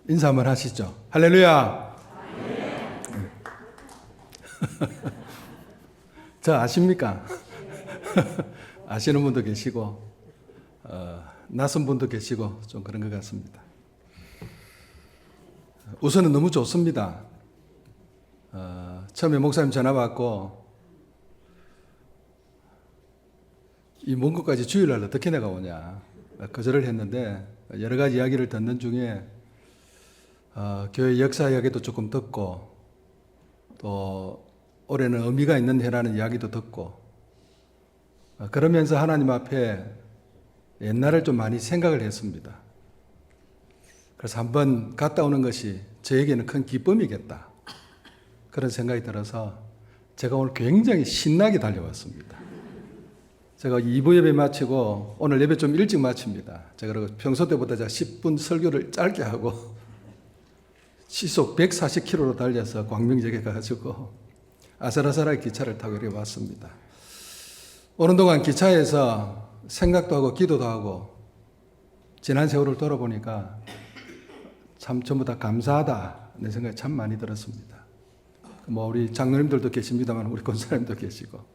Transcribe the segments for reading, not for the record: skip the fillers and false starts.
인사 한번 하시죠. 할렐루야. 저 아십니까? 아시는 분도 계시고 낯선 분도 계시고 좀 그런 것 같습니다. 우선은 너무 좋습니다. 처음에 목사님 전화 받고 이 먼 곳까지 주일날 어떻게 내가 오냐 거절을 했는데 여러 가지 이야기를 듣는 중에 교회 역사 이야기도 조금 듣고 또 올해는 의미가 있는 해라는 이야기도 듣고 그러면서 하나님 앞에 옛날을 좀 많이 생각을 했습니다. 그래서 한번 갔다 오는 것이 저에게는 큰 기쁨이겠다 그런 생각이 들어서 제가 오늘 굉장히 신나게 달려왔습니다. 제가 2부 예배 마치고 오늘 예배 좀 일찍 마칩니다. 제가 그리고 평소 때보다 제가 10분 설교를 짧게 하고 시속 140km로 달려서 광명역에 가가지고 아슬아슬하게 기차를 타고 이렇게 왔습니다. 오는 동안 기차에서 생각도 하고 기도도 하고 지난 세월을 돌아보니까 참 전부 다 감사하다 내 생각이 참 많이 들었습니다. 뭐 우리 장로님들도 계십니다만 우리 권사님도 계시고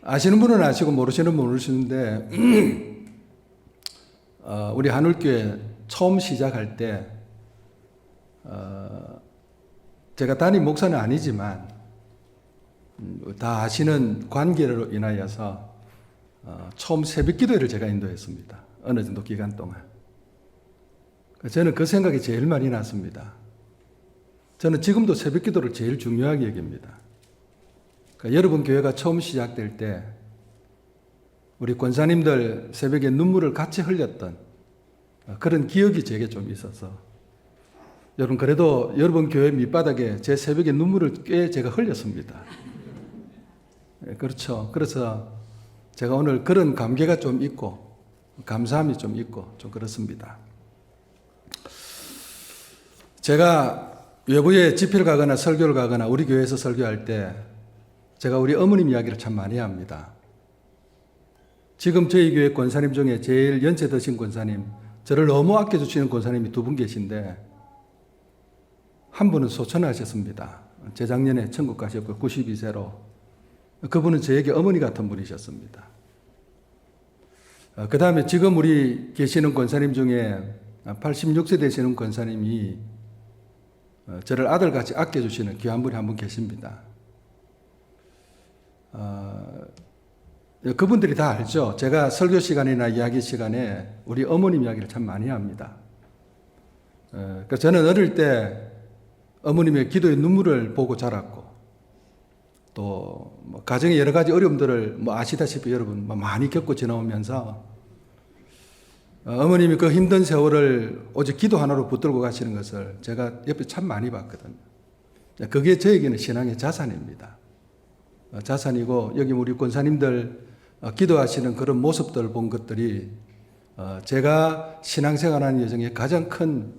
아시는 분은 아시고 모르시는 분은 모르시는데 우리 한울교회 처음 시작할 때 제가 담임 목사는 아니지만 다 아시는 관계로 인하여서 처음 새벽 기도회를 제가 인도했습니다. 어느 정도 기간 동안. 저는 그 생각이 제일 많이 났습니다. 저는 지금도 새벽 기도를 제일 중요하게 여깁니다. 그러니까 여러분 교회가 처음 시작될 때 우리 권사님들 새벽에 눈물을 같이 흘렸던 그런 기억이 제게 좀 있어서 여러분 그래도 여러분 교회 밑바닥에 제 새벽에 눈물을 꽤 제가 흘렸습니다. 그렇죠. 그래서 제가 오늘 그런 감개가 좀 있고 감사함이 좀 있고 좀 그렇습니다. 제가 외부에 집회를 가거나 설교를 가거나 우리 교회에서 설교할 때 제가 우리 어머님 이야기를 참 많이 합니다. 지금 저희 교회 권사님 중에 제일 연세 드신 권사님, 저를 너무 아껴주시는 권사님이 두 분 계신데 한 분은 소천하셨습니다. 재작년에 천국 가셨고 92세로 그분은 저에게 어머니 같은 분이셨습니다. 그 다음에 지금 우리 계시는 권사님 중에 86세 되시는 권사님이 저를 아들같이 아껴주시는 귀한 분이 한 분 계십니다. 그분들이 다 알죠. 제가 설교 시간이나 이야기 시간에 우리 어머님 이야기를 참 많이 합니다. 그러니까 저는 어릴 때 어머님의 기도의 눈물을 보고 자랐고 또 뭐 가정의 여러 가지 어려움들을 뭐 아시다시피 여러분 많이 겪고 지나오면서 어머님이 그 힘든 세월을 오직 기도 하나로 붙들고 가시는 것을 제가 옆에 참 많이 봤거든요. 그게 저에게는 신앙의 자산입니다. 자산이고 여기 우리 권사님들 기도하시는 그런 모습들 본 것들이 제가 신앙생활하는 여정에 가장 큰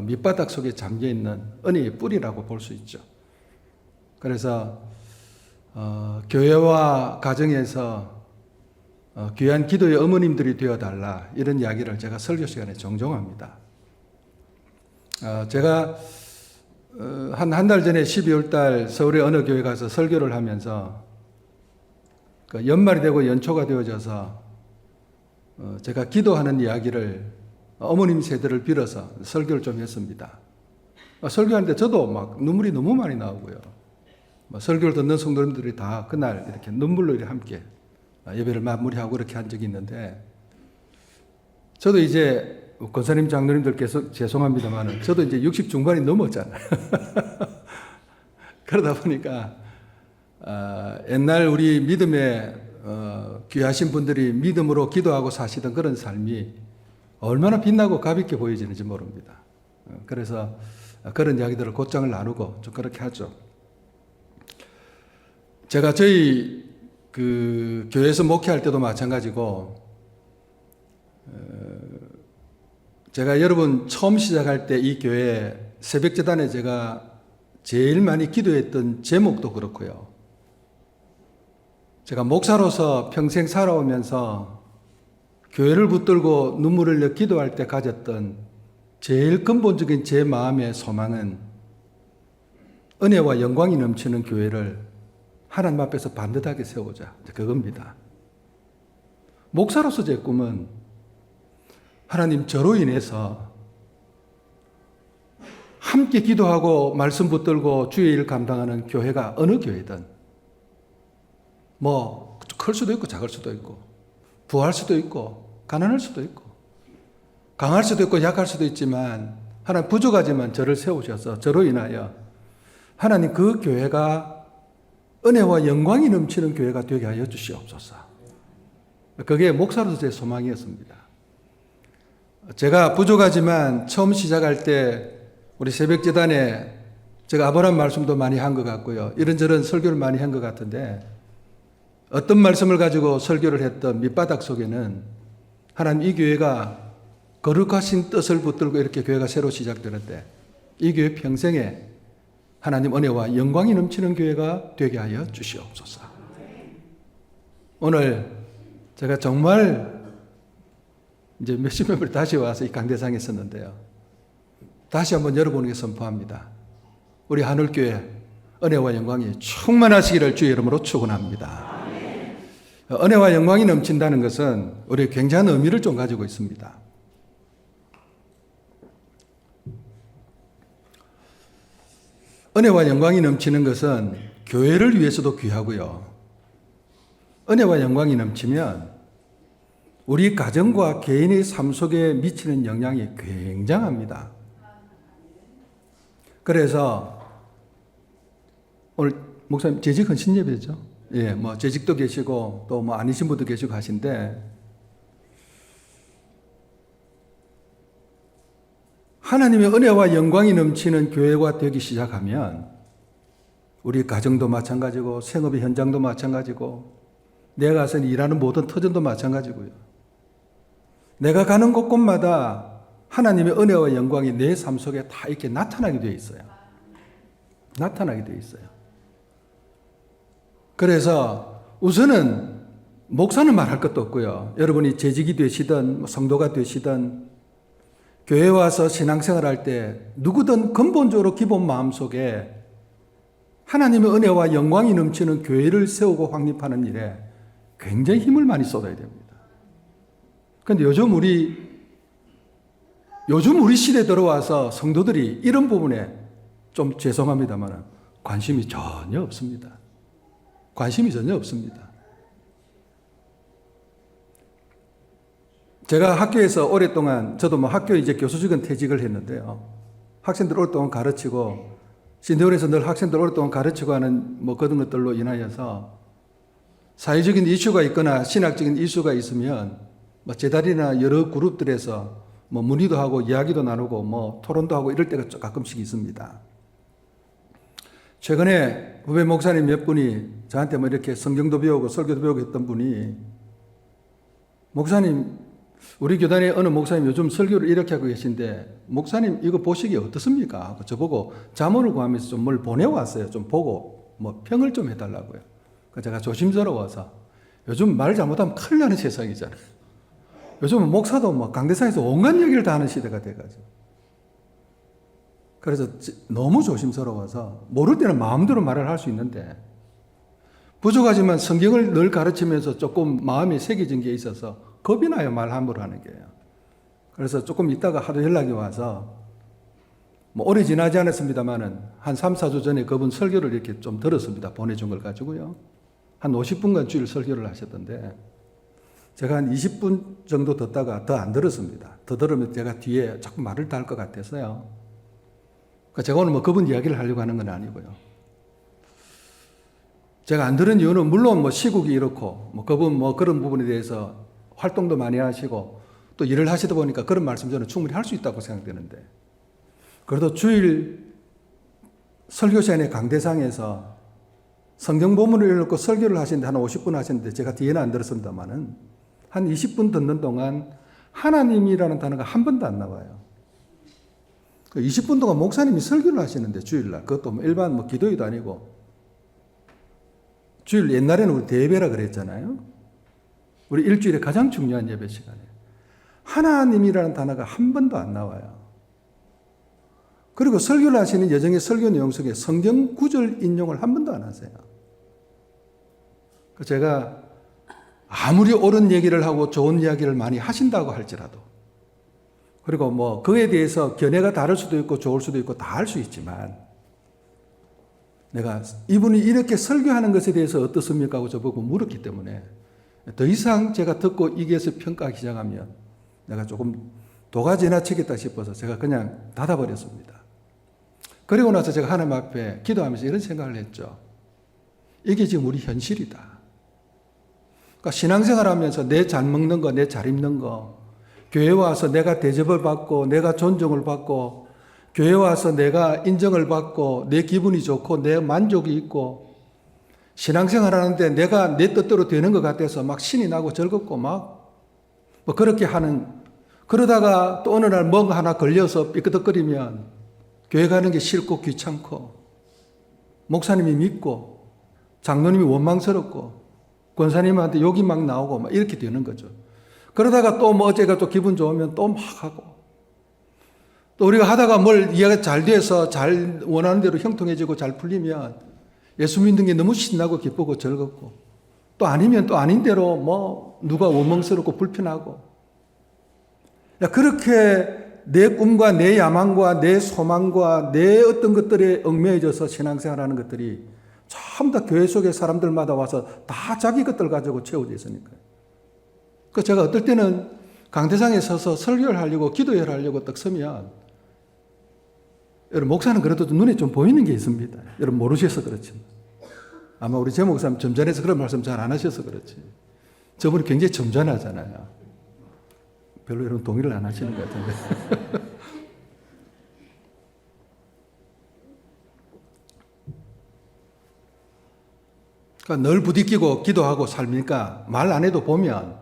밑바닥 속에 잠겨있는 은혜의 뿌리라고 볼 수 있죠. 그래서 교회와 가정에서 귀한 기도의 어머님들이 되어달라 이런 이야기를 제가 설교 시간에 종종 합니다. 제가 한 달 전에 12월 달 서울의 어느 교회 가서 설교를 하면서 연말이 되고 연초가 되어져서 제가 기도하는 이야기를 어머님 세대를 빌어서 설교를 좀 했습니다. 설교하는데 저도 막 눈물이 너무 많이 나오고요. 설교를 듣는 성도님들이 다 그날 이렇게 눈물로 이렇게 함께 예배를 마무리하고 이렇게 한 적이 있는데 저도 이제 권사님 장로님들께서 죄송합니다만 저도 이제 60 중반이 넘었잖아요. 그러다 보니까 옛날 우리 믿음에 귀하신 분들이 믿음으로 기도하고 사시던 그런 삶이 얼마나 빛나고 가볍게 보여지는지 모릅니다. 그래서 그런 이야기들을 곧장을 나누고 좀 그렇게 하죠. 제가 저희 그 교회에서 목회할 때도 마찬가지고 제가 여러분 처음 시작할 때 이 교회 새벽재단에 제가 제일 많이 기도했던 제목도 그렇고요. 제가 목사로서 평생 살아오면서 교회를 붙들고 눈물을 흘려 기도할 때 가졌던 제일 근본적인 제 마음의 소망은 은혜와 영광이 넘치는 교회를 하나님 앞에서 반듯하게 세우자. 그겁니다. 목사로서 제 꿈은 하나님 저로 인해서 함께 기도하고 말씀 붙들고 주의 일 감당하는 교회가 어느 교회든 뭐 클 수도 있고 작을 수도 있고 부할 수도 있고 가난할 수도 있고 강할 수도 있고 약할 수도 있지만 하나님 부족하지만 저를 세우셔서 저로 인하여 하나님 그 교회가 은혜와 영광이 넘치는 교회가 되게 하여 주시옵소서. 그게 목사로서 제 소망이었습니다. 제가 부족하지만 처음 시작할 때 우리 새벽재단에 제가 아브라함 말씀도 많이 한 것 같고요. 이런저런 설교를 많이 한 것 같은데 어떤 말씀을 가지고 설교를 했던 밑바닥 속에는 하나님 이 교회가 거룩하신 뜻을 붙들고 이렇게 교회가 새로 시작되는데 이 교회 평생에 하나님 은혜와 영광이 넘치는 교회가 되게 하여 주시옵소서. 오늘 제가 정말 이제 몇십 명을 다시 와서 이 강대상에 섰는데요. 다시 한번 여러분에게 선포합니다. 우리 하늘교회 은혜와 영광이 충만하시기를 주의 이름으로 축원합니다. 은혜와 영광이 넘친다는 것은 우리 굉장한 의미를 좀 가지고 있습니다. 은혜와 영광이 넘치는 것은 교회를 위해서도 귀하고요. 은혜와 영광이 넘치면 우리 가정과 개인의 삶 속에 미치는 영향이 굉장합니다. 그래서 오늘 목사님 재직 헌신 예배죠. 예, 뭐 재직도 계시고 또 뭐 아니신 분도 계시고 하신데 하나님의 은혜와 영광이 넘치는 교회가 되기 시작하면 우리 가정도 마찬가지고 생업의 현장도 마찬가지고 내가 가서 일하는 모든 터전도 마찬가지고요. 내가 가는 곳곳마다 하나님의 은혜와 영광이 내 삶 속에 다 이렇게 나타나게 되어 있어요. 나타나게 되어 있어요. 그래서 우선은 목사는 말할 것도 없고요. 여러분이 재직이 되시든 성도가 되시든 교회에 와서 신앙생활할 때 누구든 근본적으로 기본 마음속에 하나님의 은혜와 영광이 넘치는 교회를 세우고 확립하는 일에 굉장히 힘을 많이 쏟아야 됩니다. 그런데 요즘 우리 시대에 들어와서 성도들이 이런 부분에 좀 죄송합니다만 관심이 전혀 없습니다. 관심이 전혀 없습니다. 제가 학교에서 오랫동안 저도 뭐 학교 이제 교수직은 퇴직을 했는데요. 학생들 오랫동안 가르치고 신대원에서 늘 학생들 오랫동안 가르치고 하는 뭐 그런 것들로 인하여서 사회적인 이슈가 있거나 신학적인 이슈가 있으면 뭐 제자리나 여러 그룹들에서 뭐 문의도 하고 이야기도 나누고 뭐 토론도 하고 이럴 때가 가끔씩 있습니다. 최근에 후배 목사님 몇 분이 저한테 뭐 이렇게 성경도 배우고 설교도 배우고 했던 분이 목사님 우리 교단에 어느 목사님 요즘 설교를 이렇게 하고 계신데 목사님 이거 보시기에 어떻습니까? 하고 저보고 자문을 구하면서 좀 뭘 보내왔어요. 좀 보고 뭐 평을 좀 해달라고요. 그래서 제가 조심스러워서 요즘 말 잘못하면 큰일 나는 세상이잖아요. 요즘은 목사도 뭐 강대상에서 온갖 얘기를 다 하는 시대가 돼가지고 그래서 너무 조심스러워서 모를 때는 마음대로 말을 할 수 있는데 부족하지만 성경을 늘 가르치면서 조금 마음에 새겨진 게 있어서 겁이 나요. 말 함부로 하는 게요. 그래서 조금 있다가 하도 연락이 와서 뭐 오래 지나지 않았습니다만은 한 3, 4주 전에 그분 설교를 이렇게 좀 들었습니다. 보내준 걸 가지고요. 한 50분간 주일 설교를 하셨던데 제가 한 20분 정도 듣다가 더 안 들었습니다. 더 들으면 제가 뒤에 자꾸 말을 다 할 것 같아서요. 제가 오늘 뭐 그분 이야기를 하려고 하는 건 아니고요. 제가 안 들은 이유는 물론 뭐 시국이 이렇고 뭐 그분 뭐 그런 부분에 대해서 활동도 많이 하시고 또 일을 하시다 보니까 그런 말씀 저는 충분히 할 수 있다고 생각되는데 그래도 주일 설교 시간에 강대상에서 성경 본문을 읽고 설교를 하시는데 한 50분 하셨는데 제가 뒤에는 안 들었습니다만은 한 20분 듣는 동안 하나님이라는 단어가 한 번도 안 나와요. 20분 동안 목사님이 설교를 하시는데 주일날 그것도 뭐 일반 뭐 기도회도 아니고 주일 옛날에는 우리 대예배라 그랬잖아요. 우리 일주일에 가장 중요한 예배 시간이에요. 하나님이라는 단어가 한 번도 안 나와요. 그리고 설교를 하시는 여정의 설교 내용 속에 성경 구절 인용을 한 번도 안 하세요. 제가 아무리 옳은 얘기를 하고 좋은 이야기를 많이 하신다고 할지라도, 그리고 뭐 그에 대해서 견해가 다를 수도 있고 좋을 수도 있고 다 할 수 있지만, 내가 이분이 이렇게 설교하는 것에 대해서 어떻습니까 하고 저보고 물었기 때문에 더 이상 제가 듣고 이게서 평가하기 시작하면 내가 조금 도가 지나치겠다 싶어서 제가 그냥 닫아버렸습니다. 그리고 나서 제가 하나님 앞에 기도하면서 이런 생각을 했죠. 이게 지금 우리 현실이다. 그러니까 신앙생활 하면서 내 잘 먹는 거, 내 잘 입는 거, 교회 와서 내가 대접을 받고 내가 존중을 받고 교회 와서 내가 인정을 받고 내 기분이 좋고 내 만족이 있고 신앙생활 하는데 내가 내 뜻대로 되는 것 같아서 막 신이 나고 즐겁고 막 뭐 그렇게 하는, 그러다가 또 어느 날 뭔가 하나 걸려서 삐끄덕거리면 교회 가는 게 싫고 귀찮고 목사님이 믿고 장로님이 원망스럽고 권사님한테 욕이 막 나오고 막 이렇게 되는 거죠. 그러다가 또 뭐 어제가 또 기분 좋으면 또 막 하고, 또 우리가 하다가 뭘 이해가 잘 돼서 잘 원하는 대로 형통해지고 잘 풀리면 예수 믿는 게 너무 신나고 기쁘고 즐겁고, 또 아니면 또 아닌 대로 뭐 누가 원망스럽고 불편하고, 그렇게 내 꿈과 내 야망과 내 소망과 내 어떤 것들에 얽매여져서 신앙생활하는 것들이 전부 다 교회 속의 사람들마다 와서 다 자기 것들 가지고 채워져 있으니까요. 그 제가 어떨 때는 강대상에 서서 설교를 하려고 기도회를 하려고 딱 서면, 여러분 목사는 그래도 눈에 좀 보이는 게 있습니다. 여러분 모르셔서 그렇지만 아마 우리 제 목사님 점잖해서 그런 말씀 잘 안 하셔서 그렇지, 저분이 굉장히 점잖하잖아요. 별로 여러분 동의를 안 하시는 것 같은데. 그러니까 늘 부딪히고 기도하고 살니까 말 안 해도 보면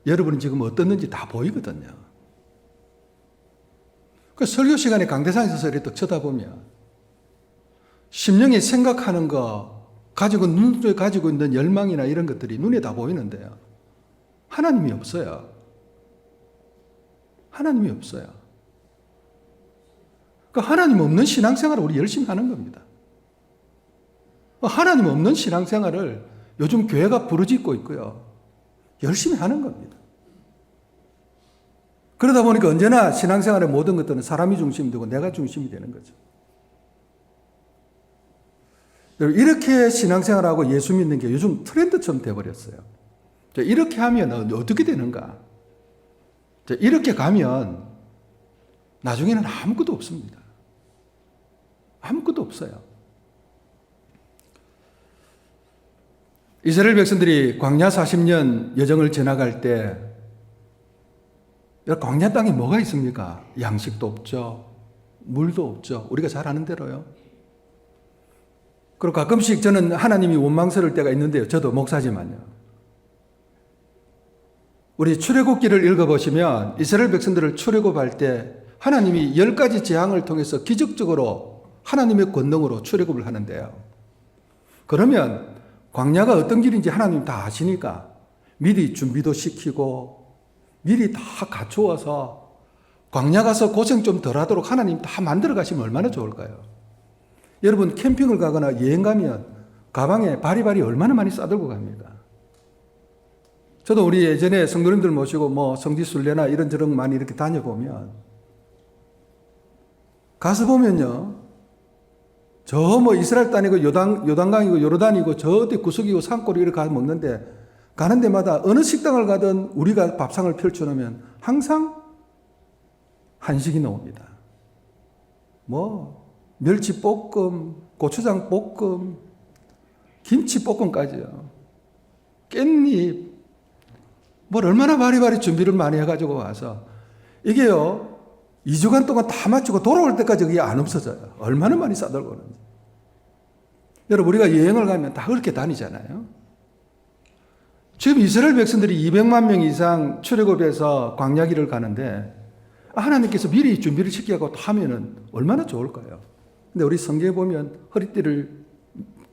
여러분이 지금 어떻는지 다 보이거든요. 그 설교 시간에 강대상에 서서 이렇게 쳐다보면 심령이 생각하는 거, 눈에 가지고 있는 열망이나 이런 것들이 눈에 다 보이는데요. 하나님이 없어요. 하나님이 없어요. 그 하나님 없는 신앙생활을 우리 열심히 하는 겁니다. 하나님 없는 신앙생활을 요즘 교회가 부르짖고 있고요. 열심히 하는 겁니다. 그러다 보니까 언제나 신앙생활의 모든 것들은 사람이 중심이 되고 내가 중심이 되는 거죠. 이렇게 신앙생활하고 예수 믿는 게 요즘 트렌드처럼 돼버렸어요. 이렇게 하면 어떻게 되는가? 이렇게 가면 나중에는 아무것도 없습니다. 아무것도 없어요. 이스라엘 백성들이 광야 40년 여정을 지나갈 때 광야 땅에 뭐가 있습니까? 양식도 없죠. 물도 없죠. 우리가 잘 아는 대로요. 그리고 가끔씩 저는 하나님이 원망스러울 때가 있는데요. 저도 목사지만요. 우리 출애굽기를 읽어보시면 이스라엘 백성들을 출애굽할 때 하나님이 10가지 재앙을 통해서 기적적으로 하나님의 권능으로 출애굽을 하는데요. 그러면 광야가 어떤 길인지 하나님 다 아시니까 미리 준비도 시키고 미리 다 갖추어서 광야 가서 고생 좀 덜 하도록 하나님 다 만들어 가시면 얼마나 좋을까요? 여러분 캠핑을 가거나 여행 가면 가방에 바리바리 얼마나 많이 싸들고 갑니까? 저도 우리 예전에 성도님들 모시고 뭐 성지순례나 이런저런 많이 이렇게 다녀보면 가서 보면요, 저 뭐 이스라엘 땅이고 요단강이고 요르단이고 저 어디 구석이고 산골이 이렇게 가서 먹는데, 가는 데마다 어느 식당을 가든 우리가 밥상을 펼쳐놓으면 항상 한식이 나옵니다. 뭐 멸치볶음, 고추장볶음, 김치볶음까지요. 깻잎, 뭘 얼마나 바리바리 준비를 많이 해가지고 와서 이게요 2주간 동안 다 마치고 돌아올 때까지 그게 안 없어져요. 얼마나 많이 싸들고 오는지. 여러분 우리가 여행을 가면 다 그렇게 다니잖아요. 지금 이스라엘 백성들이 200만 명 이상 출애굽해서 광야길을 가는데 하나님께서 미리 준비를 시키고 하면은 얼마나 좋을까요? 근데 우리 성경에 보면 허리띠를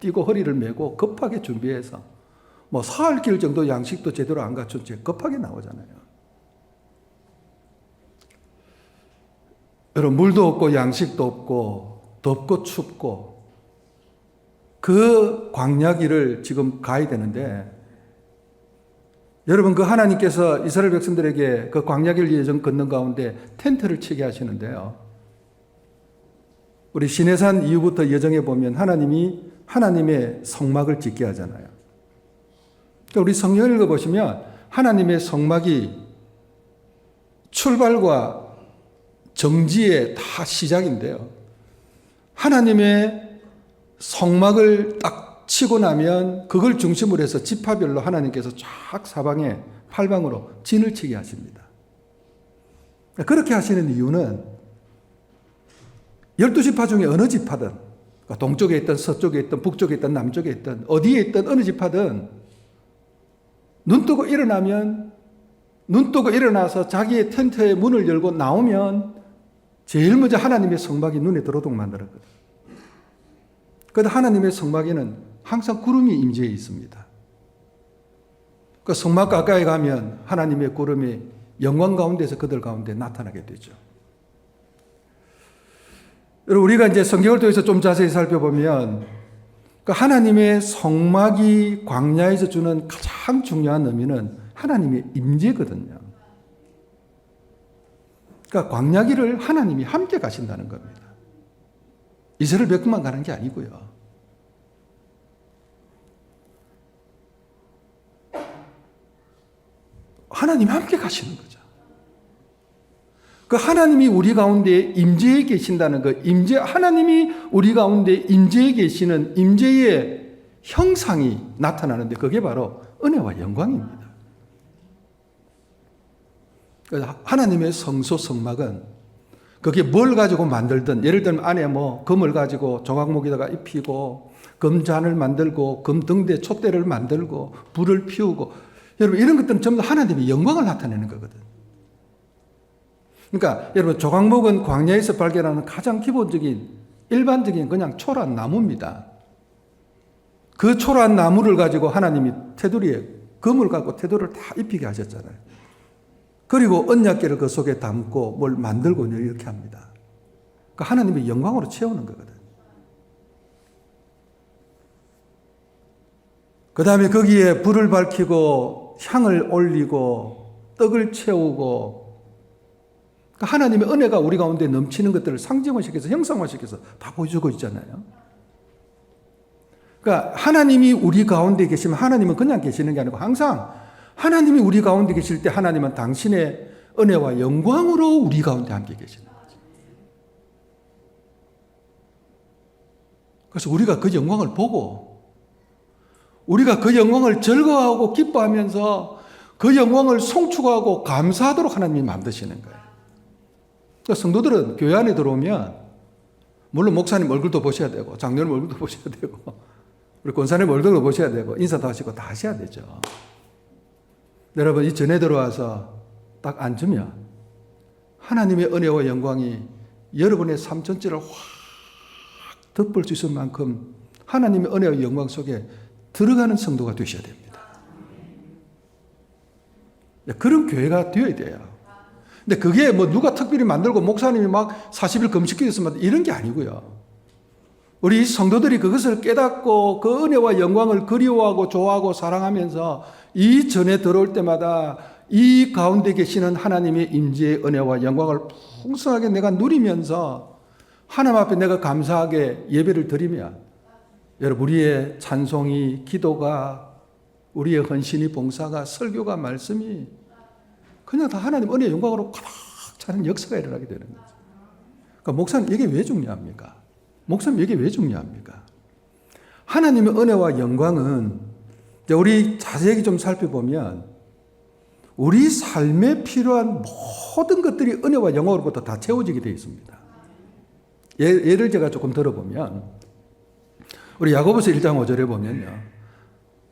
띠고 허리를 메고 급하게 준비해서 뭐 사흘 길 정도 양식도 제대로 안 갖춘 채 급하게 나오잖아요. 여러분, 물도 없고 양식도 없고 덥고 춥고 그 광야길을 지금 가야 되는데, 여러분, 그 하나님께서 이스라엘 백성들에게 그 광야길 여정 걷는 가운데 텐트를 치게 하시는데요. 우리 시내산 이후부터 여정에 보면 하나님이 하나님의 성막을 짓게 하잖아요. 그러니까 우리 성경을 읽어보시면 하나님의 성막이 출발과 정지의 다 시작인데요. 하나님의 성막을 딱 치고 나면 그걸 중심으로 해서 지파별로 하나님께서 쫙 사방에 팔방으로 진을 치게 하십니다. 그렇게 하시는 이유는 12지파 중에 어느 지파든, 동쪽에 있든 서쪽에 있든 북쪽에 있든 남쪽에 있든 어디에 있든 어느 지파든 눈 뜨고 일어나서 자기의 텐트의 문을 열고 나오면 제일 먼저 하나님의 성막이 눈에 들어오도록 만들었거든. 그런데 하나님의 성막에는 항상 구름이 임재해 있습니다. 그 성막 가까이 가면 하나님의 구름이 영광 가운데서 그들 가운데 나타나게 되죠. 여러분, 우리가 이제 성경을 통해서 좀 자세히 살펴보면 그 하나님의 성막이 광야에서 주는 가장 중요한 의미는 하나님의 임재거든요. 그러니까 광야길을 하나님이 함께 가신다는 겁니다. 이스라엘 백성만 가는 게 아니고요. 하나님이 함께 가시는 거죠. 그 하나님이 우리 가운데 임재해 계신다는 것, 하나님이 우리 가운데 임재해 계시는 임재의 형상이 나타나는데 그게 바로 은혜와 영광입니다. 하나님의 성소 성막은 그게 뭘 가지고 만들든, 예를 들면 안에 금을 가지고 조각목에다가 입히고 금잔을 만들고 금등대 촛대를 만들고 불을 피우고, 여러분, 이런 것들은 전부 다 하나님의 영광을 나타내는 거거든. 그러니까 여러분, 조각목은 광야에서 발견하는 가장 기본적인 일반적인 그냥 초란 나무입니다. 그 초란 나무를 가지고 하나님이 테두리에 금을 갖고 테두리를 다 입히게 하셨잖아요. 그리고 언약궤를 그 속에 담고 뭘 만들고 이렇게 합니다. 그러니까 하나님의 영광으로 채우는 거거든. 그 다음에 거기에 불을 밝히고 향을 올리고 떡을 채우고, 하나님의 은혜가 우리 가운데 넘치는 것들을 상징화시켜서 형상화시켜서 다 보여주고 있잖아요. 그러니까 하나님이 우리 가운데 계시면 하나님은 그냥 계시는 게 아니고 항상 하나님이 우리 가운데 계실 때 하나님은 당신의 은혜와 영광으로 우리 가운데 함께 계시는 거죠. 그래서 우리가 그 영광을 보고 우리가 그 영광을 즐거워하고 기뻐하면서 그 영광을 송축하고 감사하도록 하나님이 만드시는 거예요. 그러니까 성도들은 교회 안에 들어오면 물론 목사님 얼굴도 보셔야 되고 장로님 얼굴도 보셔야 되고 우리 권사님 얼굴도 보셔야 되고 인사도 하시고 다 하셔야 되죠. 여러분, 이 전에 들어와서 딱 앉으면 하나님의 은혜와 영광이 여러분의 삶 전체를 확 덮을 수 있을 만큼 하나님의 은혜와 영광 속에 들어가는 성도가 되셔야 됩니다. 그런 교회가 되어야 돼요. 근데 그게 누가 특별히 만들고 목사님이 막 40일 금식기였으면 이런 게 아니고요. 우리 성도들이 그것을 깨닫고 그 은혜와 영광을 그리워하고 좋아하고 사랑하면서 이 전에 들어올 때마다 이 가운데 계시는 하나님의 임재의 은혜와 영광을 풍성하게 내가 누리면서 하나님 앞에 내가 감사하게 예배를 드리면, 여러분, 우리의 찬송이, 기도가, 우리의 헌신이, 봉사가, 설교가, 말씀이 그냥 다 하나님 은혜의 영광으로 가득 차는 역사가 일어나게 되는 거죠. 그러니까 목사님, 이게 왜 중요합니까? 목사님, 이게 왜 중요합니까? 하나님의 은혜와 영광은 우리 자세히 좀 살펴보면 우리 삶에 필요한 모든 것들이 은혜와 영광으로부터 다 채워지게 되어 있습니다. 예를 제가 조금 들어보면 우리 야고보서 1장 5절에 보면요,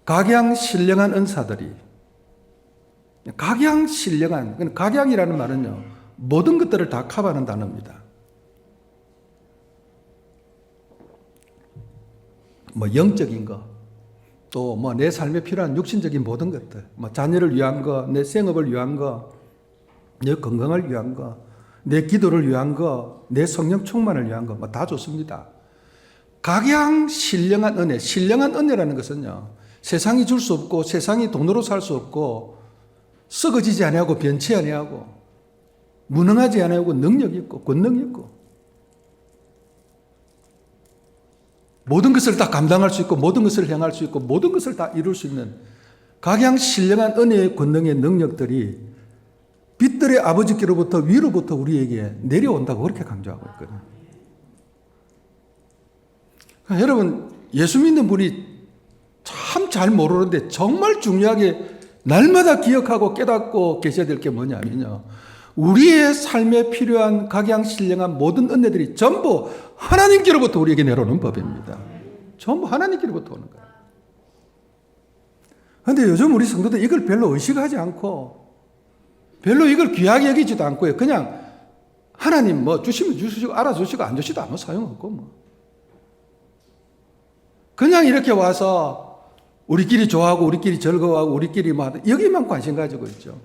각양 신령한 은사들이, 각양 신령한, 각양이라는 말은요 모든 것들을 다 커버하는 단어입니다. 영적인 거, 또 내 삶에 필요한 육신적인 모든 것들, 자녀를 위한 거, 내 생업을 위한 거, 내 건강을 위한 거, 내 기도를 위한 거, 내 성령 충만을 위한 거, 뭐 다 좋습니다. 각양 신령한 은혜, 신령한 은혜라는 것은요, 세상이 줄 수 없고, 세상이 돈으로 살 수 없고, 썩어지지 아니하고, 변치 아니하고, 무능하지 아니하고, 능력이 있고, 권능이 있고, 모든 것을 다 감당할 수 있고, 모든 것을 행할 수 있고, 모든 것을 다 이룰 수 있는 각양 신령한 은혜의 권능의 능력들이 빛들의 아버지께로부터 위로부터 우리에게 내려온다고 그렇게 강조하고 있거든요. 그러니까 여러분, 예수 믿는 분이 참 잘 모르는데 정말 중요하게 날마다 기억하고 깨닫고 계셔야 될 게 뭐냐면요, 우리의 삶에 필요한 각양 신령한 모든 은혜들이 전부 하나님께로부터 우리에게 내려오는 법입니다. 전부 하나님께로부터 오는 거예요. 그런데 요즘 우리 성도들 이걸 별로 의식하지 않고 별로 이걸 귀하게 여기지도 않고요. 그냥 하나님 뭐 주시면 주시고 알아주시고 안 주시도 아무 소용없고 뭐. 그냥 이렇게 와서 우리끼리 좋아하고 우리끼리 즐거워하고 우리끼리 뭐 여기만 관심 가지고 있죠.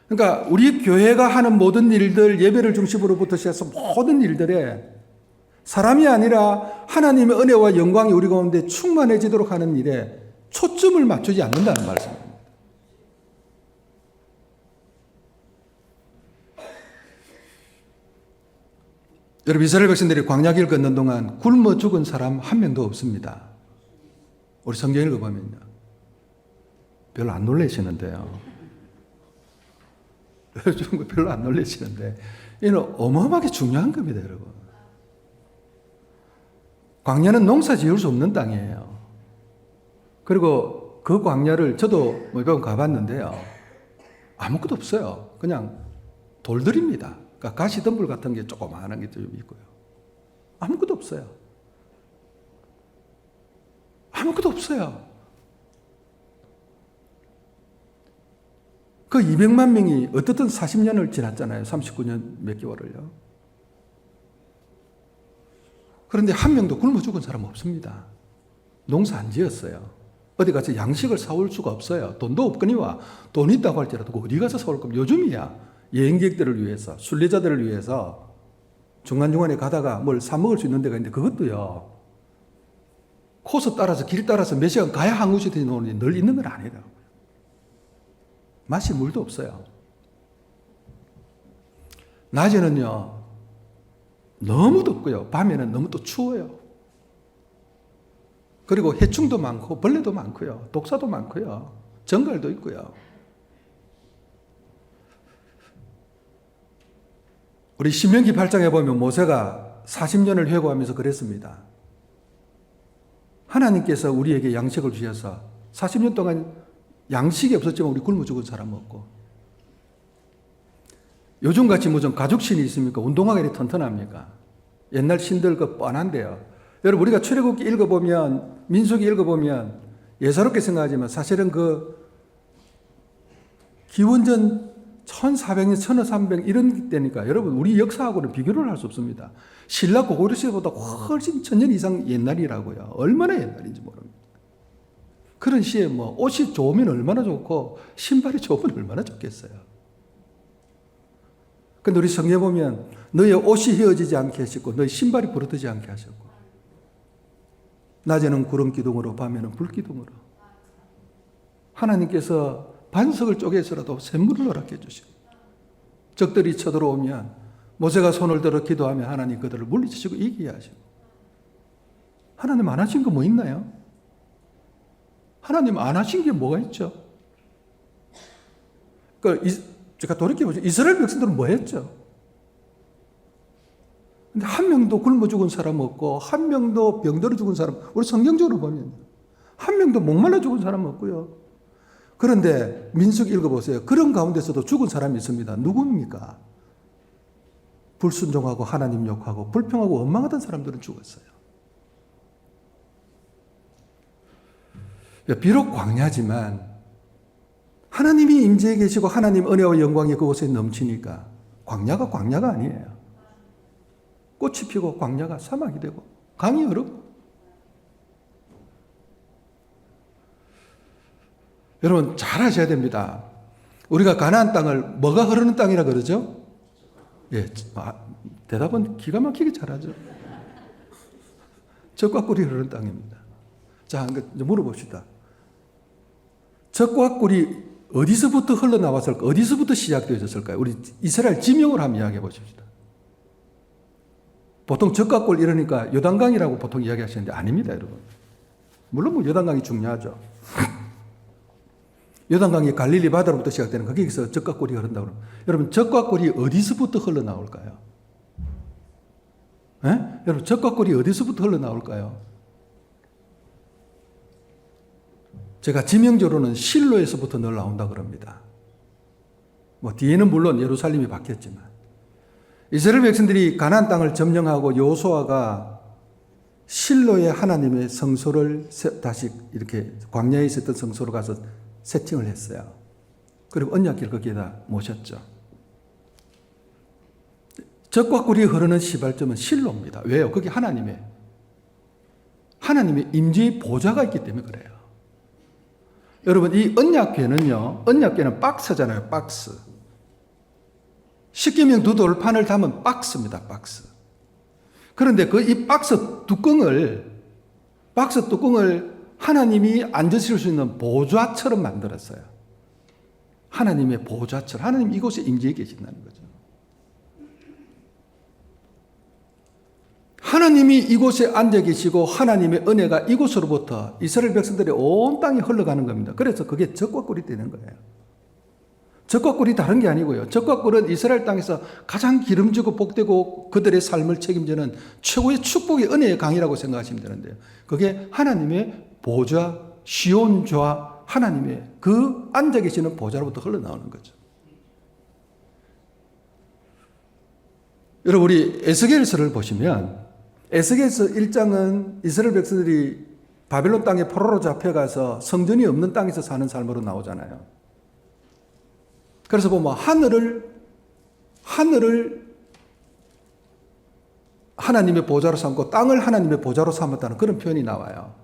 그러니까 우리 교회가 하는 모든 일들, 예배를 중심으로부터 시작해서 모든 일들에 사람이 아니라 하나님의 은혜와 영광이 우리 가운데 충만해지도록 하는 일에 초점을 맞추지 않는다는 말씀입니다. 여러분, 이스라엘 백성들이 광야길 걷는 동안 굶어 죽은 사람 한 명도 없습니다. 우리 성경 읽어보면요, 별로 안 놀라시는데요. 별로 안 놀라시는데 이는 어마어마하게 중요한 겁니다, 여러분. 광야는 농사 지을 수 없는 땅이에요. 그리고 그 광야를 저도 몇 번 가봤는데요, 아무것도 없어요. 그냥 돌들입니다. 그러니까 가시덤불 같은 게 조그마한 게 좀 있고요. 아무것도 없어요. 아무것도 없어요. 그 200만 명이 어떻든 40년을 지났잖아요. 39년 몇 개월을요. 그런데 한 명도 굶어 죽은 사람 없습니다. 농사 안 지었어요. 어디 가서 양식을 사올 수가 없어요. 돈도 없거니와 돈 있다고 할지라도 어디 가서 사올 겁니까? 요즘이야 여행객들을 위해서, 순례자들을 위해서 중간중간에 가다가 뭘 사 먹을 수 있는 데가 있는데 그것도요, 코스 따라서 길 따라서 몇 시간 가야 한 곳이 되는 늘 있는 건 아니라고요. 마실 물도 없어요. 낮에는요 너무 덥고요, 밤에는 너무 또 추워요. 그리고 해충도 많고 벌레도 많고요, 독사도 많고요, 정갈도 있고요. 우리 신명기 8장에 보면 모세가 40년을 회고하면서 그랬습니다. 하나님께서 우리에게 양식을 주셔서 40년 동안 양식이 없었지만 우리 굶어 죽은 사람 없고, 요즘같이 무슨 가죽신이 있습니까? 운동화가 이렇게 튼튼합니까? 옛날 신들 그 뻔한데요. 여러분, 우리가 출애굽기 읽어보면, 민수기 읽어보면 예사롭게 생각하지만 사실은 그 기원전 1400년, 1300 이런 때니까 여러분, 우리 역사하고는 비교를 할 수 없습니다. 신라 고구려 시대보다 훨씬 1000년 이상 옛날이라고요. 얼마나 옛날인지 모릅니다. 그런 시에 뭐 옷이 좋으면 얼마나 좋고 신발이 좋으면 얼마나 좋겠어요. 근데 우리 성경에 보면 너의 옷이 휘어지지 않게 하셨고 너의 신발이 부러지지 않게 하셨고, 낮에는 구름 기둥으로 밤에는 불 기둥으로 하나님께서 반석을 쪼개서라도 샘물을 허락해 주시고, 적들이 쳐들어오면 모세가 손을 들어 기도하면 하나님 그들을 물리치시고 이기게 하시고. 하나님 안 하신 거 뭐 있나요? 하나님 안 하신 게 뭐가 있죠? 제가 돌이켜보죠. 이스라엘 백성들은 뭐 했죠? 근데 한 명도 굶어 죽은 사람 없고, 한 명도 병들어 죽은 사람, 우리 성경적으로 보면 한 명도 목말라 죽은 사람 없고요. 그런데 민수기 읽어보세요. 그런 가운데서도 죽은 사람이 있습니다. 누굽니까? 불순종하고 하나님 욕하고 불평하고 원망하던 사람들은 죽었어요. 비록 광야지만 하나님이 임재해 계시고 하나님 은혜와 영광이 그곳에 넘치니까 광야가 광야가 아니에요. 꽃이 피고 광야가 사막이 되고 강이 흐르고. 여러분 잘 아셔야 됩니다. 우리가 가나안 땅을 뭐가 흐르는 땅이라 그러죠? 예, 대답은 기가 막히게 잘하죠. 젖과 꿀이 흐르는 땅입니다. 자, 이제 물어봅시다. 젖과 꿀이 어디서부터 흘러나왔을까? 어디서부터 시작되어졌을까요? 우리 이스라엘 지명을 한번 이야기해 보십시다. 보통 젖과 꿀 이러니까 요단강이라고 보통 이야기하시는데 아닙니다, 여러분. 물론 뭐 요단강이 중요하죠. 요단강이 갈릴리 바다로부터 시작되는 거기서 젖과 꿀이 흐른다고 그러면 여러분 젖과 꿀이 어디서부터 흘러나올까요? 예? 여러분 젖과 꿀이 어디서부터 흘러나올까요? 제가 지명적으로는 실로에서부터 늘 나온다 그럽니다. 뭐 뒤에는 물론 예루살렘이 바뀌었지만 이스라엘 백성들이 가나안 땅을 점령하고 여호수아가 실로의 하나님의 성소를 다시 이렇게 광야에 있었던 성소로 가서 세팅을 했어요. 그리고 언약궤를 거기에다 모셨죠. 젖과 꿀이 흐르는 시발점은 실로입니다. 왜요? 거기 하나님의 임재의 보좌가 있기 때문에 그래요. 여러분 이 언약궤는요. 언약궤는 박스잖아요. 박스. 십계명 두 돌판을 담은 박스입니다. 박스. 그런데 이 박스 뚜껑을 하나님이 앉으실 수 있는 보좌처럼 만들었어요. 하나님의 보좌처럼. 하나님 이곳에 임재해 계신다는 거죠. 하나님이 이곳에 앉아 계시고 하나님의 은혜가 이곳으로부터 이스라엘 백성들의 온 땅에 흘러가는 겁니다. 그래서 그게 젖과 꿀이 되는 거예요. 젖과 꿀이 다른 게 아니고요. 젖과 꿀은 이스라엘 땅에서 가장 기름지고 복되고 그들의 삶을 책임지는 최고의 축복의 은혜의 강이라고 생각하시면 되는데요. 그게 하나님의 보좌, 시온좌 하나님의 그 앉아 계시는 보좌로부터 흘러나오는 거죠. 여러분 우리 에스겔서를 보시면 에스겔서 1장은 이스라엘 백성들이 바벨론 땅에 포로로 잡혀가서 성전이 없는 땅에서 사는 삶으로 나오잖아요. 그래서 보면 하늘을 하나님의 보좌로 삼고 땅을 하나님의 보좌로 삼았다는 그런 표현이 나와요.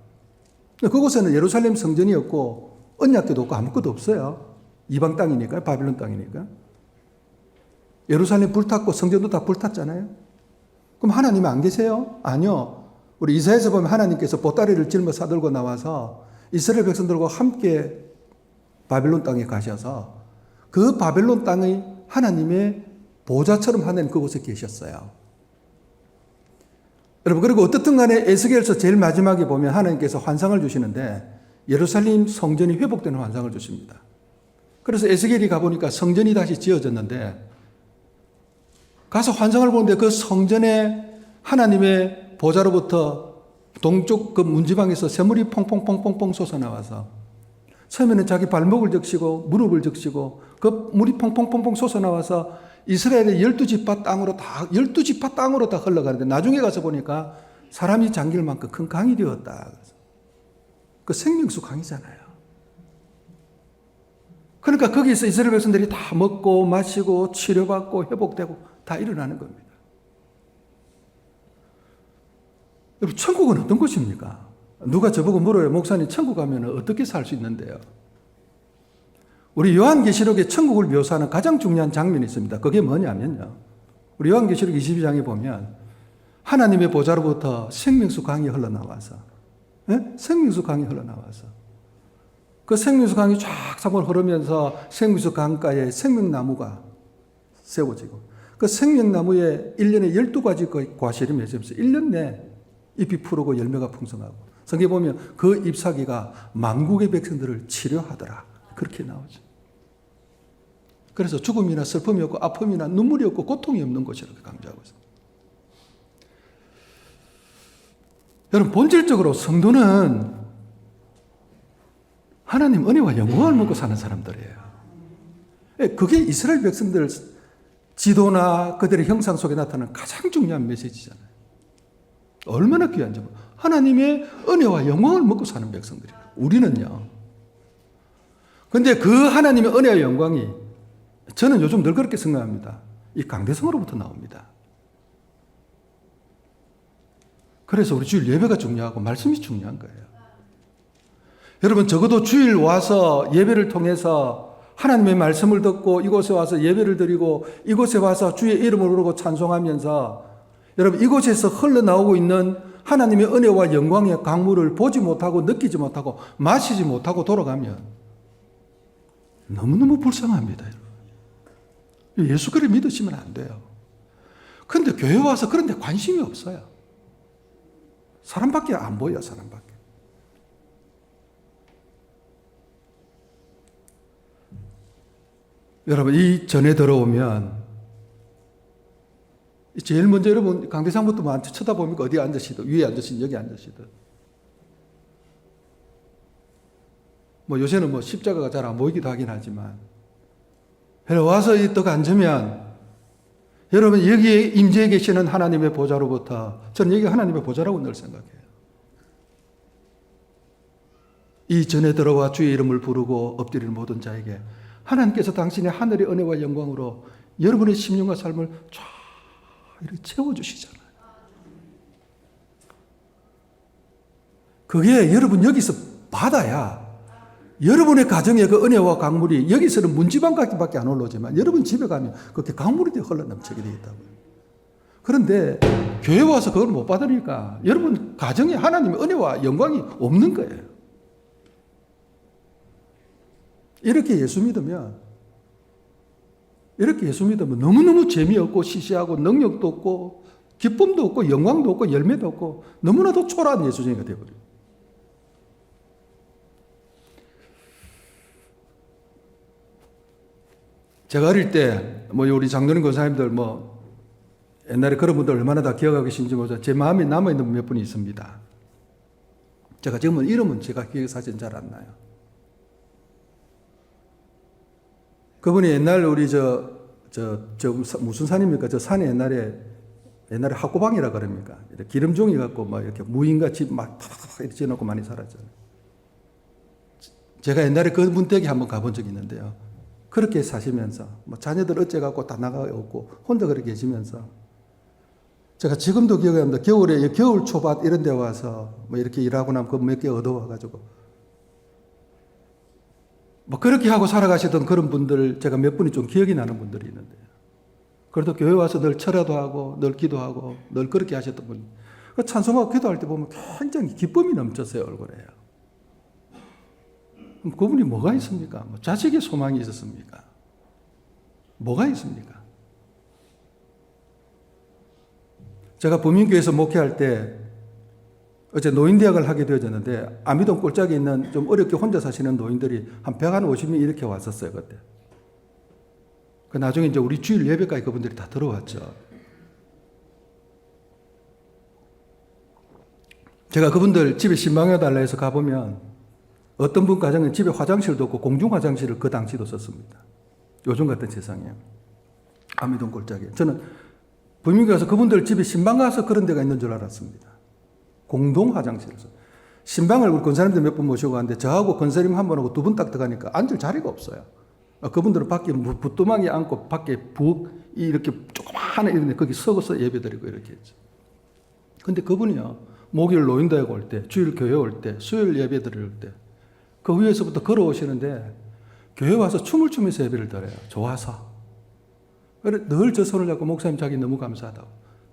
그곳에는 예루살렘 성전이 없고 언약궤도 없고 아무것도 없어요. 이방 땅이니까, 바벨론 땅이니까. 예루살렘 불탔고 성전도 다 불탔잖아요. 그럼 하나님 안 계세요? 아니요. 우리 이사야서 보면 하나님께서 보따리를 짊어 싸들고 나와서 이스라엘 백성들과 함께 바벨론 땅에 가셔서 그 바벨론 땅의 하나님의 보좌처럼 하나님 그곳에 계셨어요. 여러분 그리고 어떻든 간에 에스겔서 제일 마지막에 보면 하나님께서 환상을 주시는데 예루살렘 성전이 회복되는 환상을 주십니다. 그래서 에스겔이 가보니까 성전이 다시 지어졌는데 가서 환상을 보는데 그 성전에 하나님의 보좌로부터 동쪽 그 문지방에서 샘물이 퐁퐁퐁퐁 솟아나와서 처음에는 자기 발목을 적시고 무릎을 적시고 그 물이 퐁퐁퐁퐁 솟아나와서 이스라엘의 12지파 땅으로 다 흘러가는데 나중에 가서 보니까 사람이 잠길 만큼 큰 강이 되었다. 그 생명수 강이잖아요. 그러니까 거기서 이스라엘 백성들이 다 먹고 마시고 치료받고 회복되고 다 일어나는 겁니다. 여러분 천국은 어떤 곳입니까? 누가 저보고 물어요. 목사님 천국 가면 어떻게 살 수 있는데요? 우리 요한계시록에 천국을 묘사하는 가장 중요한 장면이 있습니다. 그게 뭐냐면요. 우리 요한계시록 22장에 보면 하나님의 보좌로부터 생명수 강이 흘러나와서 생명수 강이 흘러나와서 그 생명수 강이 쫙 사번 흐르면서 생명수 강가에 생명나무가 세워지고 그 생명나무에 1년에 12가지 과실이 맺으면서 1년 내 잎이 푸르고 열매가 풍성하고 성경에 보면 그 잎사귀가 만국의 백성들을 치료하더라. 그렇게 나오죠. 그래서 죽음이나 슬픔이 없고 아픔이나 눈물이 없고 고통이 없는 곳이라고 강조하고 있습니다. 여러분 본질적으로 성도는 하나님 은혜와 영광을 먹고 사는 사람들이에요. 그게 이스라엘 백성들 지도나 그들의 형상 속에 나타나는 가장 중요한 메시지잖아요. 얼마나 귀한지 하나님의 은혜와 영광을 먹고 사는 백성들이에요. 우리는요. 그런데 그 하나님의 은혜와 영광이 저는 요즘 늘 그렇게 생각합니다. 이 강대성으로부터 나옵니다. 그래서 우리 주일 예배가 중요하고 말씀이 중요한 거예요. 여러분 적어도 주일 와서 예배를 통해서 하나님의 말씀을 듣고 이곳에 와서 예배를 드리고 이곳에 와서 주의 이름을 부르고 찬송하면서 여러분 이곳에서 흘러나오고 있는 하나님의 은혜와 영광의 강물을 보지 못하고 느끼지 못하고 마시지 못하고 돌아가면 너무너무 불쌍합니다. 예수 그리 믿으시면 안 돼요. 그런데 교회 와서 그런 데 관심이 없어요. 사람밖에 안 보여, 사람밖에. 여러분, 이 전에 들어오면, 제일 먼저 여러분, 강대상부터 뭐 쳐다보니까 어디 앉으시든, 위에 앉으시든, 여기 앉으시든. 뭐 요새는 뭐 십자가가 잘 안 보이기도 하긴 하지만, 와서 딱 앉으면, 여러분, 여기에 임재해 계시는 하나님의 보좌로부터, 저는 여기 하나님의 보좌라고 늘 생각해요. 이 전에 들어와 주의 이름을 부르고 엎드리는 모든 자에게 하나님께서 당신의 하늘의 은혜와 영광으로 여러분의 심령과 삶을 쫙 이렇게 채워주시잖아요. 그게 여러분 여기서 받아야 여러분의 가정에 그 은혜와 강물이 여기서는 문지방까지밖에 안 올라오지만 여러분 집에 가면 그렇게 강물이 되어 흘러넘치게 되겠다고요. 그런데 교회 와서 그걸 못 받으니까 여러분 가정에 하나님의 은혜와 영광이 없는 거예요. 이렇게 예수 믿으면 너무너무 재미없고 시시하고 능력도 없고 기쁨도 없고 영광도 없고 열매도 없고 너무나도 초라한 예수쟁이가 되어버려요. 제가 어릴 때 우리 장로님 권사님들 옛날에 그런 분들 얼마나 다 기억하고 계신지 모르죠. 제 마음에 남아있는 몇 분이 있습니다. 제가 지금은 이름은 제가 기억이 사실 잘 안 나요. 그분이 옛날 우리 무슨 산입니까? 저 산에 옛날에 학고방이라 그럽니까? 기름종이 갖고 이렇게 무인가 집 막 이렇게 지어놓고 많이 살았잖아요. 제가 옛날에 그분 댁에 한번 가본 적이 있는데요. 그렇게 사시면서 자녀들 어째갖고 다 나가고 혼자 그렇게 계시면서 제가 지금도 기억이 납니다. 겨울에 겨울 초밭 이런 데 와서 이렇게 일하고 나면 그 몇 개 얻어와가지고 그렇게 하고 살아가시던 그런 분들 제가 몇 분이 좀 기억이 나는 분들이 있는데요. 그래도 교회 와서 늘 철야도 하고 늘 기도하고 늘 그렇게 하셨던 분. 찬송하고 기도할 때 보면 굉장히 기쁨이 넘쳤어요, 얼굴에. 그럼 그분이 뭐가 있습니까? 자식의 소망이 있었습니까? 뭐가 있습니까? 제가 부민교회에서 목회할 때 어제 노인대학을 하게 되어졌는데 아미동 꼴짝에 있는 좀 어렵게 혼자 사시는 노인들이 한 150명 이렇게 왔었어요, 그때. 나중에 이제 우리 주일 예배까지 그분들이 다 들어왔죠. 제가 그분들 집에 신방해달라 해서 가보면 어떤 분 가정은 집에 화장실도 없고 공중 화장실을 그 당시도 썼습니다. 요즘 같은 세상에. 아미동 꼴짝에. 저는 부민교회 가서 그분들 집에 신방 가서 그런 데가 있는 줄 알았습니다. 공동 화장실에서. 신방을 우리 권사님들 몇 분 모시고 갔는데 저하고 권사님 한 분하고 두 분 딱 들어가니까 앉을 자리가 없어요. 그분들은 밖에 부뚜막에 앉고 밖에 이렇게 조그마한 이런 데 거기 서서 예배드리고 이렇게 했죠. 근데 그분이요. 목요일 노인대회 올 때, 주일 교회 올 때, 수요일 예배 드릴 때 그 위에서부터 걸어오시는데 교회 와서 춤을 추면서 예배를 드려요. 좋아서. 늘 저 손을 잡고 목사님 자기 너무 감사하다고.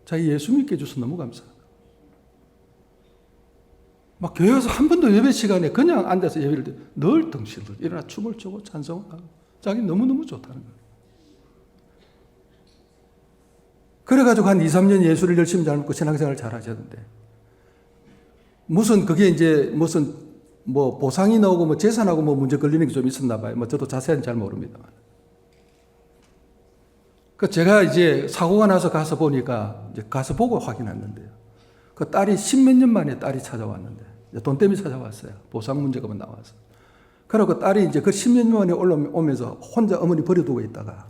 자기 예수 믿게 해줘서 너무 감사하다고. 교회 와서 한 번도 예배 시간에 그냥 앉아서 예배를 드려 늘 덩실들 일어나 춤을 추고 찬송하고 자기 너무너무 좋다는 거예요. 그래가지고 한 2, 3년 예수를 열심히 잘 먹고 신앙생활을 잘 하셨는데 그게 이제 보상이 나오고 재산하고 문제 걸리는 게 좀 있었나 봐요. 저도 자세히는 잘 모릅니다만. 제가 이제 사고가 나서 가서 보니까 이제 가서 보고 확인했는데요. 그 딸이 10몇 년 만에 딸이 찾아왔는데 돈 때문에 찾아왔어요. 보상 문제가 나와서. 그러고 딸이 이제 그 10년 만에 올라오면서 혼자 어머니 버려두고 있다가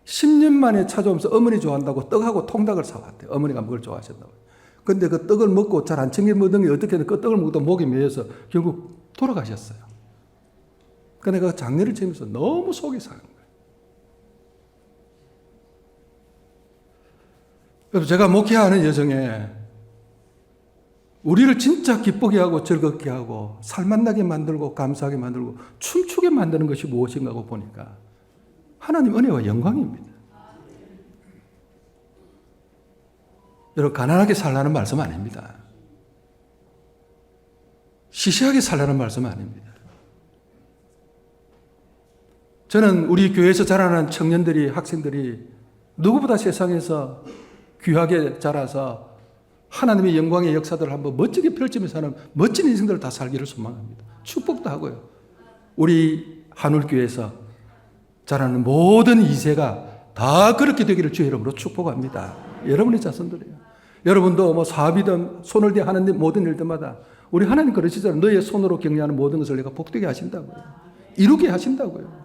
10년 만에 찾아오면서 어머니 좋아한다고 떡하고 통닭을 사왔대요. 어머니가 그걸 좋아하셨다고. 근데 그 떡을 먹고 잘 안 챙겨 먹던 게 어떻게든 그 떡을 먹다 목이 메여서 결국 돌아가셨어요. 근데 그 장례를 치면서 너무 속이 상한 거예요. 그래서 제가 목회하는 여정에 우리를 진짜 기쁘게 하고 즐겁게 하고 살맛나게 만들고 감사하게 만들고 춤추게 만드는 것이 무엇인가 하고 보니까 하나님 은혜와 영광입니다. 여러분, 가난하게 살라는 말씀 아닙니다. 시시하게 살라는 말씀 아닙니다. 저는 우리 교회에서 자라는 청년들이, 학생들이 누구보다 세상에서 귀하게 자라서 하나님의 영광의 역사들을 한번 멋지게 펼치면서 사는 멋진 인생들을 다 살기를 소망합니다. 축복도 하고요. 우리 한울교회에서 자라는 모든 2세가 다 그렇게 되기를 주의 이름으로 축복합니다. 여러분의 자손들이에요. 여러분도 뭐 사업이든 손을 대해 하는 모든 일들마다 우리 하나님 그러시잖아요. 너의 손으로 격려하는 모든 것을 내가 복되게 하신다고요. 이루게 하신다고요.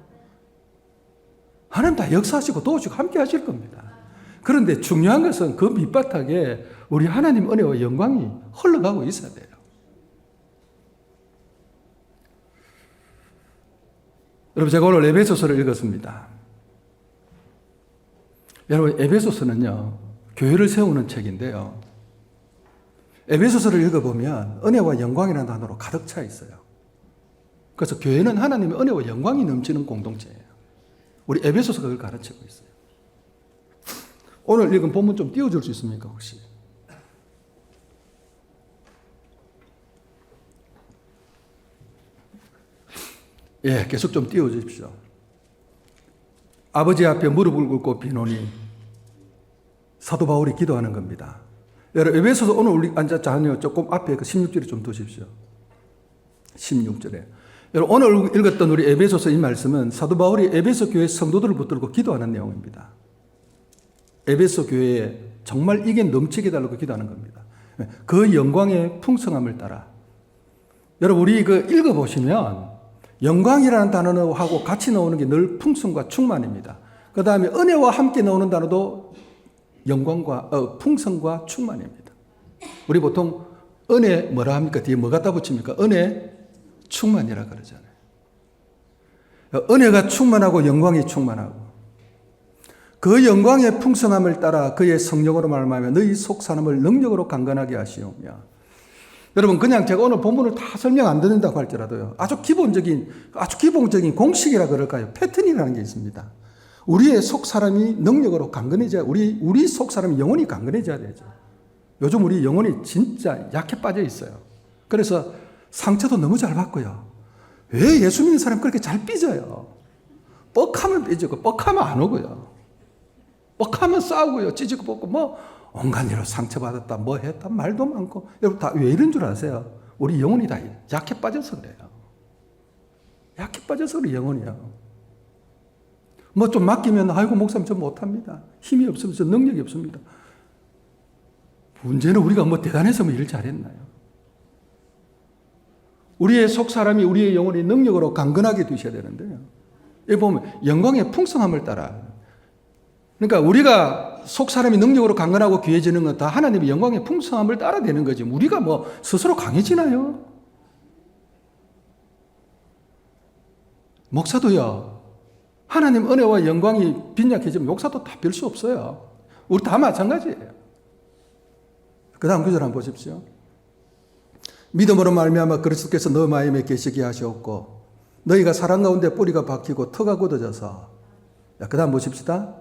하나님 다 역사하시고 도우시고 함께 하실 겁니다. 그런데 중요한 것은 그 밑바닥에 우리 하나님 은혜와 영광이 흘러가고 있어야 돼요. 여러분, 제가 오늘 에베소서를 읽었습니다. 여러분, 에베소서는요, 교회를 세우는 책인데요. 에베소서를 읽어보면 은혜와 영광이라는 단어로 가득 차 있어요. 그래서 교회는 하나님의 은혜와 영광이 넘치는 공동체예요. 우리 에베소서가 그걸 가르치고 있어요. 오늘 읽은 본문 좀 띄워줄 수 있습니까, 혹시? 예, 계속 좀 띄워주십시오. 아버지 앞에 무릎을 꿇고 비노니 사도 바울이 기도하는 겁니다. 여러분, 에베소서 오늘 우리 앉았잖아요. 조금 앞에 그 16절에 좀 두십시오. 16절에. 여러분, 오늘 읽었던 우리 에베소서 이 말씀은 사도 바울이 에베소 교회 성도들을 붙들고 기도하는 내용입니다. 에베소 교회에 정말 이게 넘치게 달라고 기도하는 겁니다. 그 영광의 풍성함을 따라. 여러분, 우리 그 읽어보시면 영광이라는 단어하고 같이 나오는 게 늘 풍성과 충만입니다. 그 다음에 은혜와 함께 나오는 단어도 영광과 풍성과 충만입니다. 우리 보통 은혜 뭐라 합니까? 뒤에 뭐 갖다 붙입니까? 은혜 충만이라 그러잖아요. 은혜가 충만하고 영광이 충만하고 그 영광의 풍성함을 따라 그의 성령으로 말미암아 너희 속 사람을 능력으로 강건하게 하시오며. 여러분, 그냥 제가 오늘 본문을 다 설명 안 드린다고 할지라도요, 아주 기본적인 공식이라 그럴까요? 패턴이라는 게 있습니다. 우리의 속 사람이 능력으로 강건해져야, 우리 속 사람이 영혼이 강건해져야 되죠. 요즘 우리 영혼이 진짜 약해 빠져 있어요. 그래서 상처도 너무 잘 받고요. 왜 예수 믿는 사람 그렇게 잘 삐져요? 뻑하면 삐지고, 뻑하면 안 오고요. 뻑하면 싸우고요. 찌지고 뻗고, 뭐, 온갖 일로 상처받았다, 뭐 했다, 말도 많고. 여러분, 다 왜 이런 줄 아세요? 우리 영혼이 다 약해 빠져서 그래요. 약해 빠져서 그래, 영혼이요. 뭐 좀 맡기면, 아이고, 목사님 저 못합니다. 힘이 없으면서 능력이 없습니다. 문제는 우리가 뭐 대단해서 뭐 일을 잘했나요? 우리의 속 사람이 우리의 영혼이 능력으로 강건하게 두셔야 되는데요. 여기 보면 영광의 풍성함을 따라. 그러니까 우리가 속 사람이 능력으로 강건하고 귀해지는 건 다 하나님의 영광의 풍성함을 따라 되는 거지. 우리가 뭐 스스로 강해지나요? 목사도요, 하나님 은혜와 영광이 빈약해지면 목사도 다 별 수 없어요. 우리 다 마찬가지예요. 그 다음 구절 한번 보십시오. 믿음으로 말미암아 그리스도께서 너 마음에 계시게 하시옵고 너희가 사랑 가운데 뿌리가 박히고 터가 굳어져서. 그 다음 보십시다.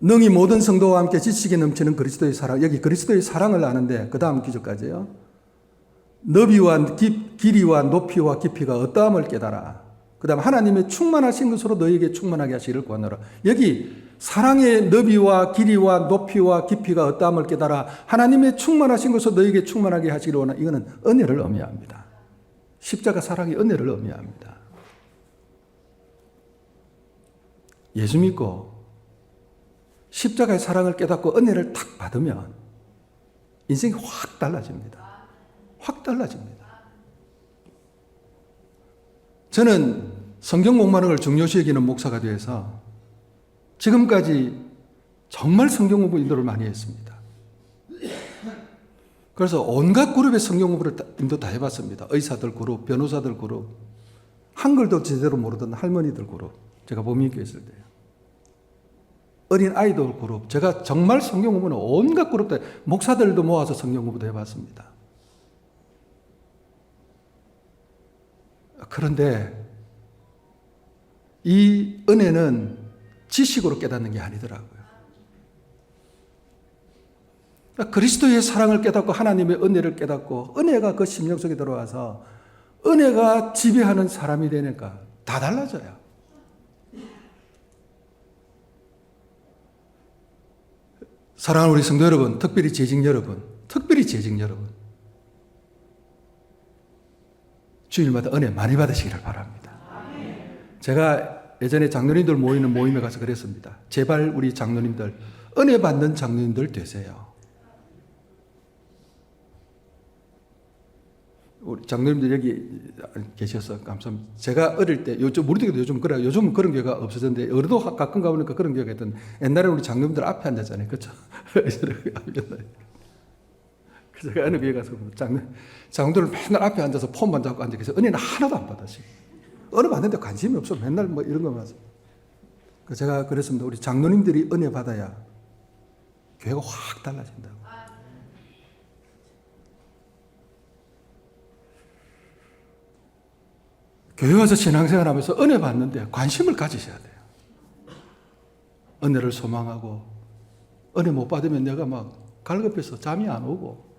능히 모든 성도와 함께 지식이 넘치는 그리스도의 사랑. 여기 그리스도의 사랑을 아는데 그 다음 기절까지요. 너비와 길이와 높이와 깊이가 어떠함을 깨달아. 그 다음 하나님의 충만하신 것으로 너희에게 충만하게 하시기를 구하노라. 여기 사랑의 너비와 길이와 높이와 깊이가 어떠함을 깨달아 하나님의 충만하신 것으로 너희에게 충만하게 하시기를 원하노라. 이거는 은혜를 의미합니다. 십자가 사랑이 은혜를 의미합니다. 예수 믿고 십자가의 사랑을 깨닫고 은혜를 탁 받으면 인생이 확 달라집니다. 확 달라집니다. 저는 성경 공부하는 걸 중요시 여기는 목사가 되어서 지금까지 정말 성경 공부 인도를 많이 했습니다. 그래서 온갖 그룹의 성경 공부를 인도 다 해봤습니다. 의사들 그룹, 변호사들 그룹, 한글도 제대로 모르던 할머니들 그룹, 제가 보미교회 있을 때요. 어린 아이돌 그룹, 제가 정말 성경 공부는 온갖 그룹들, 목사들도 모아서 성경 공부도 해봤습니다. 그런데 이 은혜는 지식으로 깨닫는 게 아니더라고요. 그리스도의 사랑을 깨닫고 하나님의 은혜를 깨닫고 은혜가 그 심령 속에 들어와서 은혜가 지배하는 사람이 되니까 다 달라져요. 사랑하는 우리 성도 여러분, 특별히 재직 여러분, 주일마다 은혜 많이 받으시기를 바랍니다. 제가 예전에 장로님들 모이는 모임에 가서 그랬습니다. 제발 우리 장로님들, 은혜 받는 장로님들 되세요. 우리 장로님들 여기 계셔서 감사합니다. 제가 어릴 때, 우리도 요즘 그래요. 요즘은 그런 교회가 없어졌는데, 어려도 가끔 가보니까 그런 교회가 있던, 옛날에 우리 장로님들 앞에 앉았잖아요. 그렇죠? 제가 어느 교회 가서 장로들은 맨날 앞에 앉아서 폰만 잡고 앉아 계세요. 은혜는 하나도 안 받으시고. 은혜 받는데 관심이 없어. 맨날 뭐 이런 거만 하세요. 제가 그랬습니다. 우리 장로님들이 은혜 받아야 교회가 확 달라진다고. 교회 와서 신앙생활 하면서 은혜 받는데 관심을 가지셔야 돼요. 은혜를 소망하고, 은혜 못 받으면 내가 막 갈급해서 잠이 안 오고.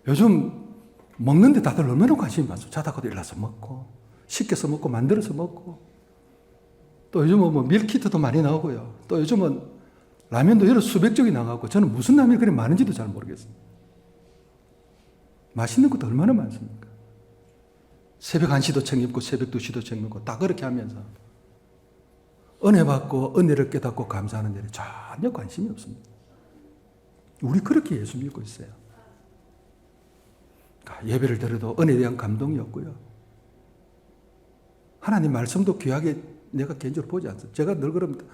요즘 먹는데 다들 얼마나 관심이 많죠. 자다가도 일어나서 먹고, 시켜서 먹고, 만들어서 먹고. 또 요즘은 뭐 밀키트도 많이 나오고요. 또 요즘은 라면도 여러 수백 종이 나가고, 저는 무슨 라면이 그렇게 많은지도 잘 모르겠습니다. 맛있는 것도 얼마나 많습니까? 새벽 1시도 챙기고 새벽 2시도 챙기고 다 그렇게 하면서 은혜 받고 은혜를 깨닫고 감사하는 일에 전혀 관심이 없습니다. 우리 그렇게 예수 믿고 있어요. 예배를 드려도 은혜에 대한 감동이 없고요. 하나님 말씀도 귀하게 내가 개인적으로 보지 않습니다. 제가 늘 그럽니다.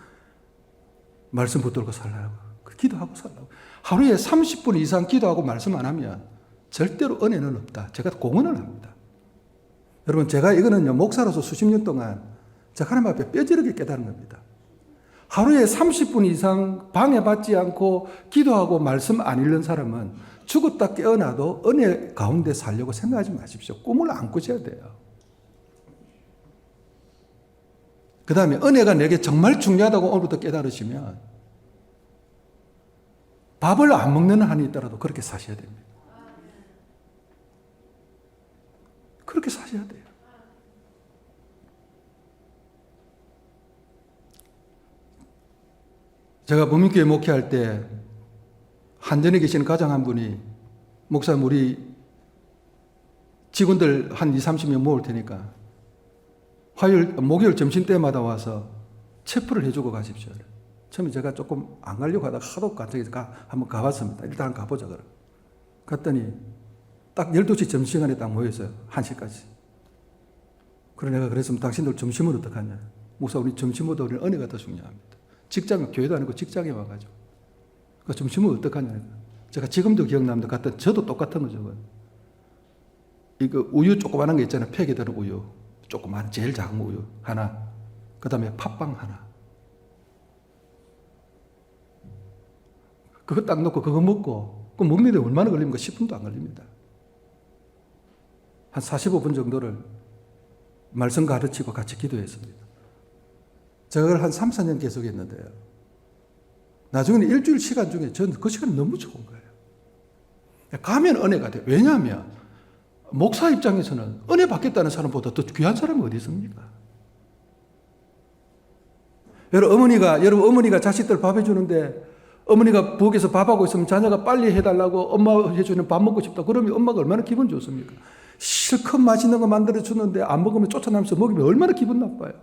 말씀 붙들고 살라고. 기도하고 살라고. 하루에 30분 이상 기도하고 말씀 안 하면 절대로 은혜는 없다. 제가 공언을 합니다. 여러분, 제가 이거는요, 목사로서 수십 년 동안 제가 하나님 앞에 뼈저리게 깨달은 겁니다. 하루에 30분 이상 방해받지 않고 기도하고 말씀 안 읽는 사람은 죽었다 깨어나도 은혜 가운데 살려고 생각하지 마십시오. 꿈을 안 꾸셔야 돼요. 그 다음에 은혜가 내게 정말 중요하다고 오늘부터 깨달으시면 밥을 안 먹는 한이 있더라도 그렇게 사셔야 됩니다. 그렇게 사셔야 돼요. 제가 범인교회 목회할 때 한전에 계시는 가장 한 분이 목사님 우리 직원들 한 20, 30명 모을 테니까 목요일 점심때마다 와서 체프를 해주고 가십시오. 처음에 제가 조금 안 가려고 하다가 하도 깜짝해서 한번 가봤습니다. 일단 가보자 그러고. 갔더니 딱 12시 점심시간에 딱 모였어요. 1시까지. 그래 내가 그랬으면 당신들 점심은 어떡하냐. 목사 우리 점심보다 우리는 은혜가 더 중요합니다. 직장, 교회도 아니고 직장에 와가지고. 그 점심은 어떡하냐. 제가 지금도 기억납니다. 갔더니 저도 똑같은 거죠. 이거 우유 조그만한 게 있잖아요. 팩에 들은 우유. 조그만 제일 작은 우유 하나. 그 다음에 팥빵 하나. 그거 딱 놓고 그거 먹고 그거 먹는데 얼마나 걸립니까? 10분도 안 걸립니다. 한 45분 정도를 말씀 가르치고 같이 기도했습니다. 제가 그걸 한 3, 4년 계속 했는데요. 나중에는 일주일 시간 중에 저는 그 시간이 너무 좋은 거예요. 가면 은혜가 돼요. 왜냐하면 목사 입장에서는 은혜 받겠다는 사람보다 더 귀한 사람이 어디 있습니까? 여러분 어머니가 자식들 밥 해주는데 어머니가 부엌에서 밥하고 있으면 자녀가 빨리 해달라고 엄마 해주는 밥 먹고 싶다. 그러면 엄마가 얼마나 기분 좋습니까? 실컷 맛있는 거 만들어주는데 안 먹으면 쫓아나면서 먹으면 얼마나 기분 나빠요.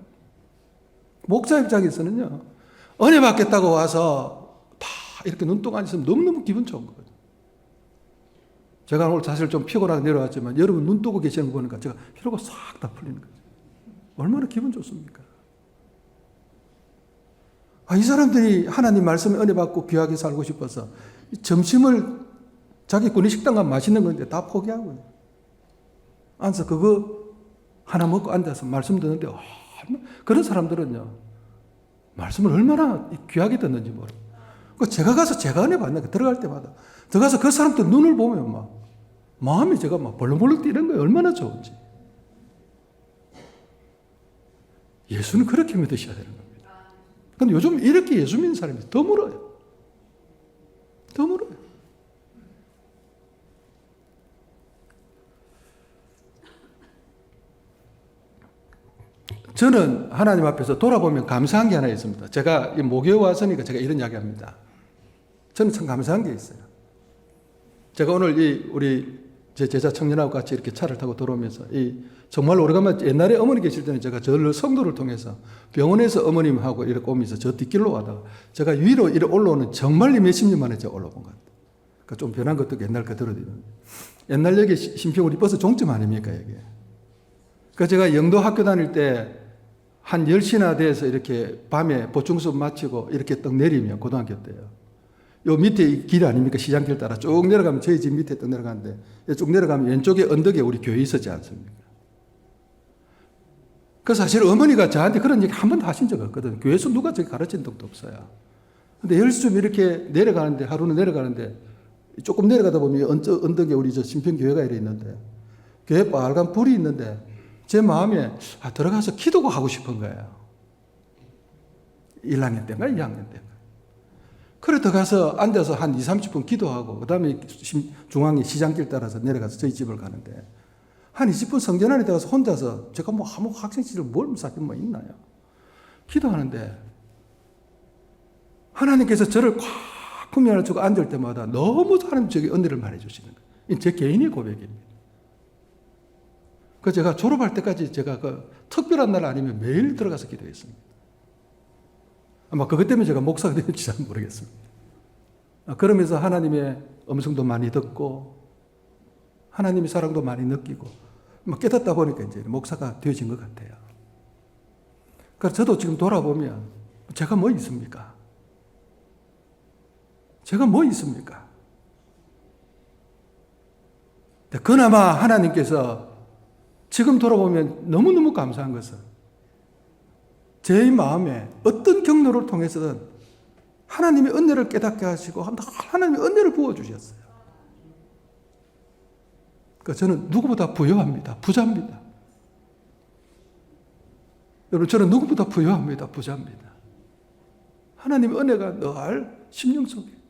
목사 입장에서는요. 은혜 받겠다고 와서 다 이렇게 눈동안 있으면 너무너무 기분 좋은 거예요. 제가 오늘 사실 좀 피곤하게 내려왔지만 여러분 눈 뜨고 계시는 거 보니까 제가 피로가 싹 다 풀리는 거죠. 얼마나 기분 좋습니까? 이 사람들이 하나님 말씀에 은혜 받고 귀하게 살고 싶어서 점심을 자기 구내식당 가면 맛있는 건데 다 포기하고 앉아서 그거 하나 먹고 앉아서 말씀 듣는데 그런 사람들은요 말씀을 얼마나 귀하게 듣는지 모르고 제가 가서 제가 은혜 받는 거 들어갈 때마다 들어가서 그 사람들 눈을 보면 막 마음이 제가 막 벌렁벌렁 뛰는 거예요. 얼마나 좋은지. 예수는 그렇게 믿으셔야 되는 겁니다. 근데 요즘 이렇게 예수 믿는 사람이 더 멀어요. 더 멀어요. 저는 하나님 앞에서 돌아보면 감사한 게 하나 있습니다. 제가 목요일 왔으니까 제가 이런 이야기 합니다. 저는 참 감사한 게 있어요. 제가 오늘 우리 제 제자 청년하고 같이 이렇게 차를 타고 돌아오면서 정말 오래간만에 옛날에 어머니 계실 때는 제가 저를 성도를 통해서 병원에서 어머님하고 이렇게 오면서 저 뒷길로 가다가 제가 위로 이렇게 올라오는 정말 몇십 년 만에 제가 올라온 것 같아요. 그러니까 좀 변한 것도 옛날 그대로 되는. 옛날 여기 신평 우리 버스 종점 아닙니까, 여기. 그러니까 제가 영도 학교 다닐 때 한 10시나 돼서 이렇게 밤에 보충 수업 마치고 이렇게 떡 내리면 고등학교 때요. 요 밑에 길 아닙니까? 시장길 따라 쭉 내려가면 저희 집 밑에 떡 내려가는데 쭉 내려가면 왼쪽에 언덕에 우리 교회 있었지 않습니까? 그 사실 어머니가 저한테 그런 얘기 한 번도 하신 적 없거든. 교회에서 누가 저기 가르친 적도 없어요. 근데 10시쯤 이렇게 내려가는데 하루는 내려가는데 조금 내려가다 보면 언덕에 우리 저 신평교회가 이래 있는데 교회 빨간 불이 있는데 제 마음에 들어가서 기도가 하고 싶은 거예요. 1학년 때인가 2학년 때인가. 그래 들어가서 앉아서 한 20-30분 기도하고 그 다음에 중앙에 시장길 따라서 내려가서 저희 집을 가는데 한 20분 성전 안에 들어가서 혼자서 제가 뭐 아무 학생 시절 뭘 사실 뭐 있나요? 기도하는데 하나님께서 저를 꽉 품에 안아주고 앉을 때마다 너무 하나님 저에게 은혜를 많이 주시는 거예요. 제 개인의 고백입니다. 그 제가 졸업할 때까지 제가 그 특별한 날 아니면 매일 들어가서 기도했습니다. 아마 그것 때문에 제가 목사가 되는지 잘 모르겠습니다. 그러면서 하나님의 음성도 많이 듣고 하나님의 사랑도 많이 느끼고 깨닫다 보니까 이제 목사가 되어진 것 같아요. 그래서 저도 지금 돌아보면 제가 뭐 있습니까? 제가 뭐 있습니까? 그나마 하나님께서 지금 돌아보면 너무너무 감사한 것은 제 마음에 어떤 경로를 통해서든 하나님의 은혜를 깨닫게 하시고 하나님의 은혜를 부어주셨어요. 그러니까 저는 누구보다 부유합니다. 부자입니다. 여러분 저는 누구보다 부유합니다. 부자입니다. 하나님의 은혜가 늘 심령 속에.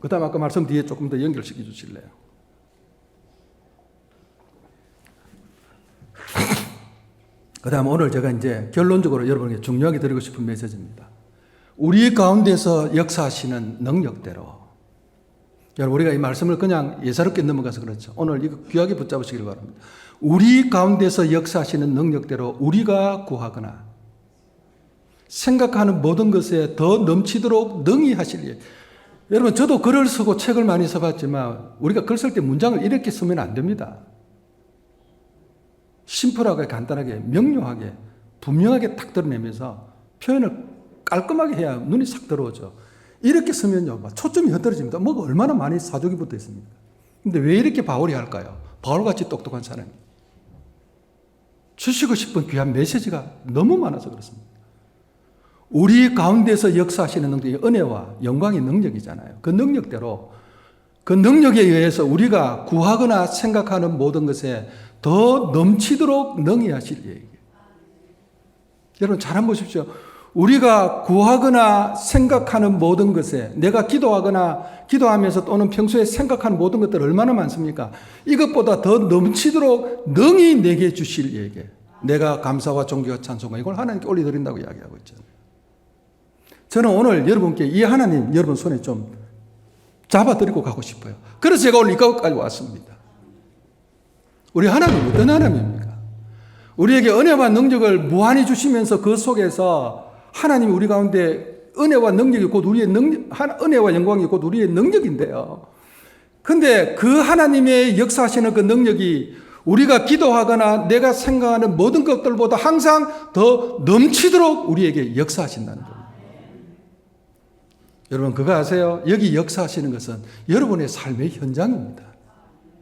그 다음 아까 말씀 뒤에 조금 더 연결시켜 주실래요? 그 다음 오늘 제가 이제 결론적으로 여러분에게 중요하게 드리고 싶은 메시지입니다. 우리 가운데서 역사하시는 능력대로. 여러분 우리가 이 말씀을 그냥 예사롭게 넘어가서 그렇죠. 오늘 이거 귀하게 붙잡으시길 바랍니다. 우리 가운데서 역사하시는 능력대로 우리가 구하거나 생각하는 모든 것에 더 넘치도록 능히 하실 일. 여러분 저도 글을 쓰고 책을 많이 써봤지만 우리가 글 쓸 때 문장을 이렇게 쓰면 안 됩니다. 심플하게 간단하게 명료하게 분명하게 딱 드러내면서 표현을 깔끔하게 해야 눈이 싹 들어오죠. 이렇게 쓰면요 초점이 흩어집니다. 뭐가 얼마나 많이 사족이 붙어 있습니까? 근데 왜 이렇게 바울이 할까요? 바울같이 똑똑한 사람이 주시고 싶은 귀한 메시지가 너무 많아서 그렇습니다. 우리 가운데서 역사하시는 능력이 은혜와 영광의 능력이잖아요. 그 능력대로 그 능력에 의해서 우리가 구하거나 생각하는 모든 것에 더 넘치도록 능히 하실 얘기예요. 여러분 잘 한번 보십시오. 우리가 구하거나 생각하는 모든 것에 내가 기도하면서 또는 평소에 생각하는 모든 것들 얼마나 많습니까? 이것보다 더 넘치도록 능히 내게 주실 얘기. 내가 감사와 존귀와 찬송과 이걸 하나님께 올려드린다고 이야기하고 있잖아요. 저는 오늘 여러분께 이 하나님 여러분 손에 좀 잡아드리고 가고 싶어요. 그래서 제가 오늘 이것까지 왔습니다. 우리 하나님 어떤 하나님입니까? 우리에게 은혜와 능력을 무한히 주시면서 그 속에서 하나님이 우리 가운데 은혜와 능력이 곧 우리의 은혜와 영광이 곧 우리의 능력인데요. 근데 그 하나님의 역사하시는 그 능력이 우리가 기도하거나 내가 생각하는 모든 것들보다 항상 더 넘치도록 우리에게 역사하신다는 겁니다. 여러분 그거 아세요? 여기 역사하시는 것은 여러분의 삶의 현장입니다.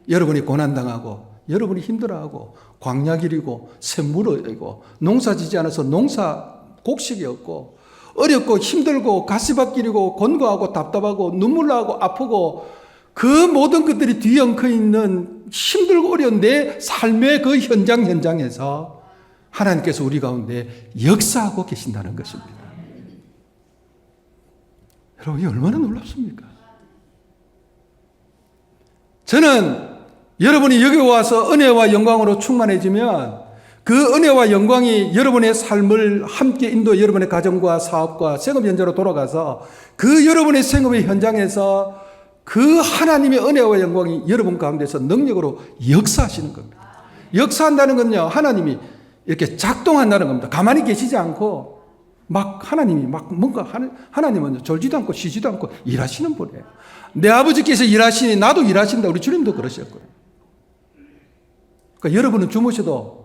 여러분이 고난당하고 여러분이 힘들어하고 광야길이고 샘물이고 농사 지지 않아서 농사 곡식이 없고 어렵고 힘들고 가시밭길이고 곤고하고 답답하고 눈물 나고 아프고 그 모든 것들이 뒤엉켜 있는 힘들고 어려운 내 삶의 그 현장에서 하나님께서 우리 가운데 역사하고 계신다는 것입니다. 여러분, 이게 얼마나 놀랍습니까? 저는 여러분이 여기 와서 은혜와 영광으로 충만해지면 그 은혜와 영광이 여러분의 삶을 함께 인도 여러분의 가정과 사업과 생업 현장으로 돌아가서 그 여러분의 생업의 현장에서 그 하나님의 은혜와 영광이 여러분 가운데서 능력으로 역사하시는 겁니다. 역사한다는 건요, 하나님이 이렇게 작동한다는 겁니다. 가만히 계시지 않고 하나님이 뭔가 하나님은 졸지도 않고 쉬지도 않고 일하시는 분이에요. 내 아버지께서 일하시니 나도 일하신다. 우리 주님도 그러셨고요. 그러니까 여러분은 주무셔도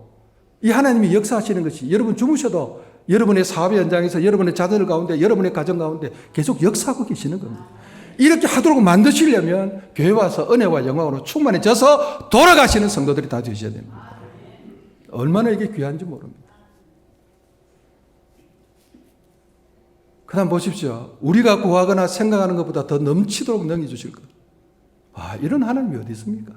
이 하나님이 역사하시는 것이 여러분 주무셔도 여러분의 사업의 현장에서 여러분의 자녀들 가운데 여러분의 가정 가운데 계속 역사하고 계시는 겁니다. 이렇게 하도록 만드시려면 교회 와서 은혜와 영광으로 충만해져서 돌아가시는 성도들이 다 되셔야 됩니다. 얼마나 이게 귀한지 모릅니다. 그 다음 보십시오. 우리가 구하거나 생각하는 것보다 더 넘치도록 넘겨주실 것. 이런 하나님이 어디 있습니까?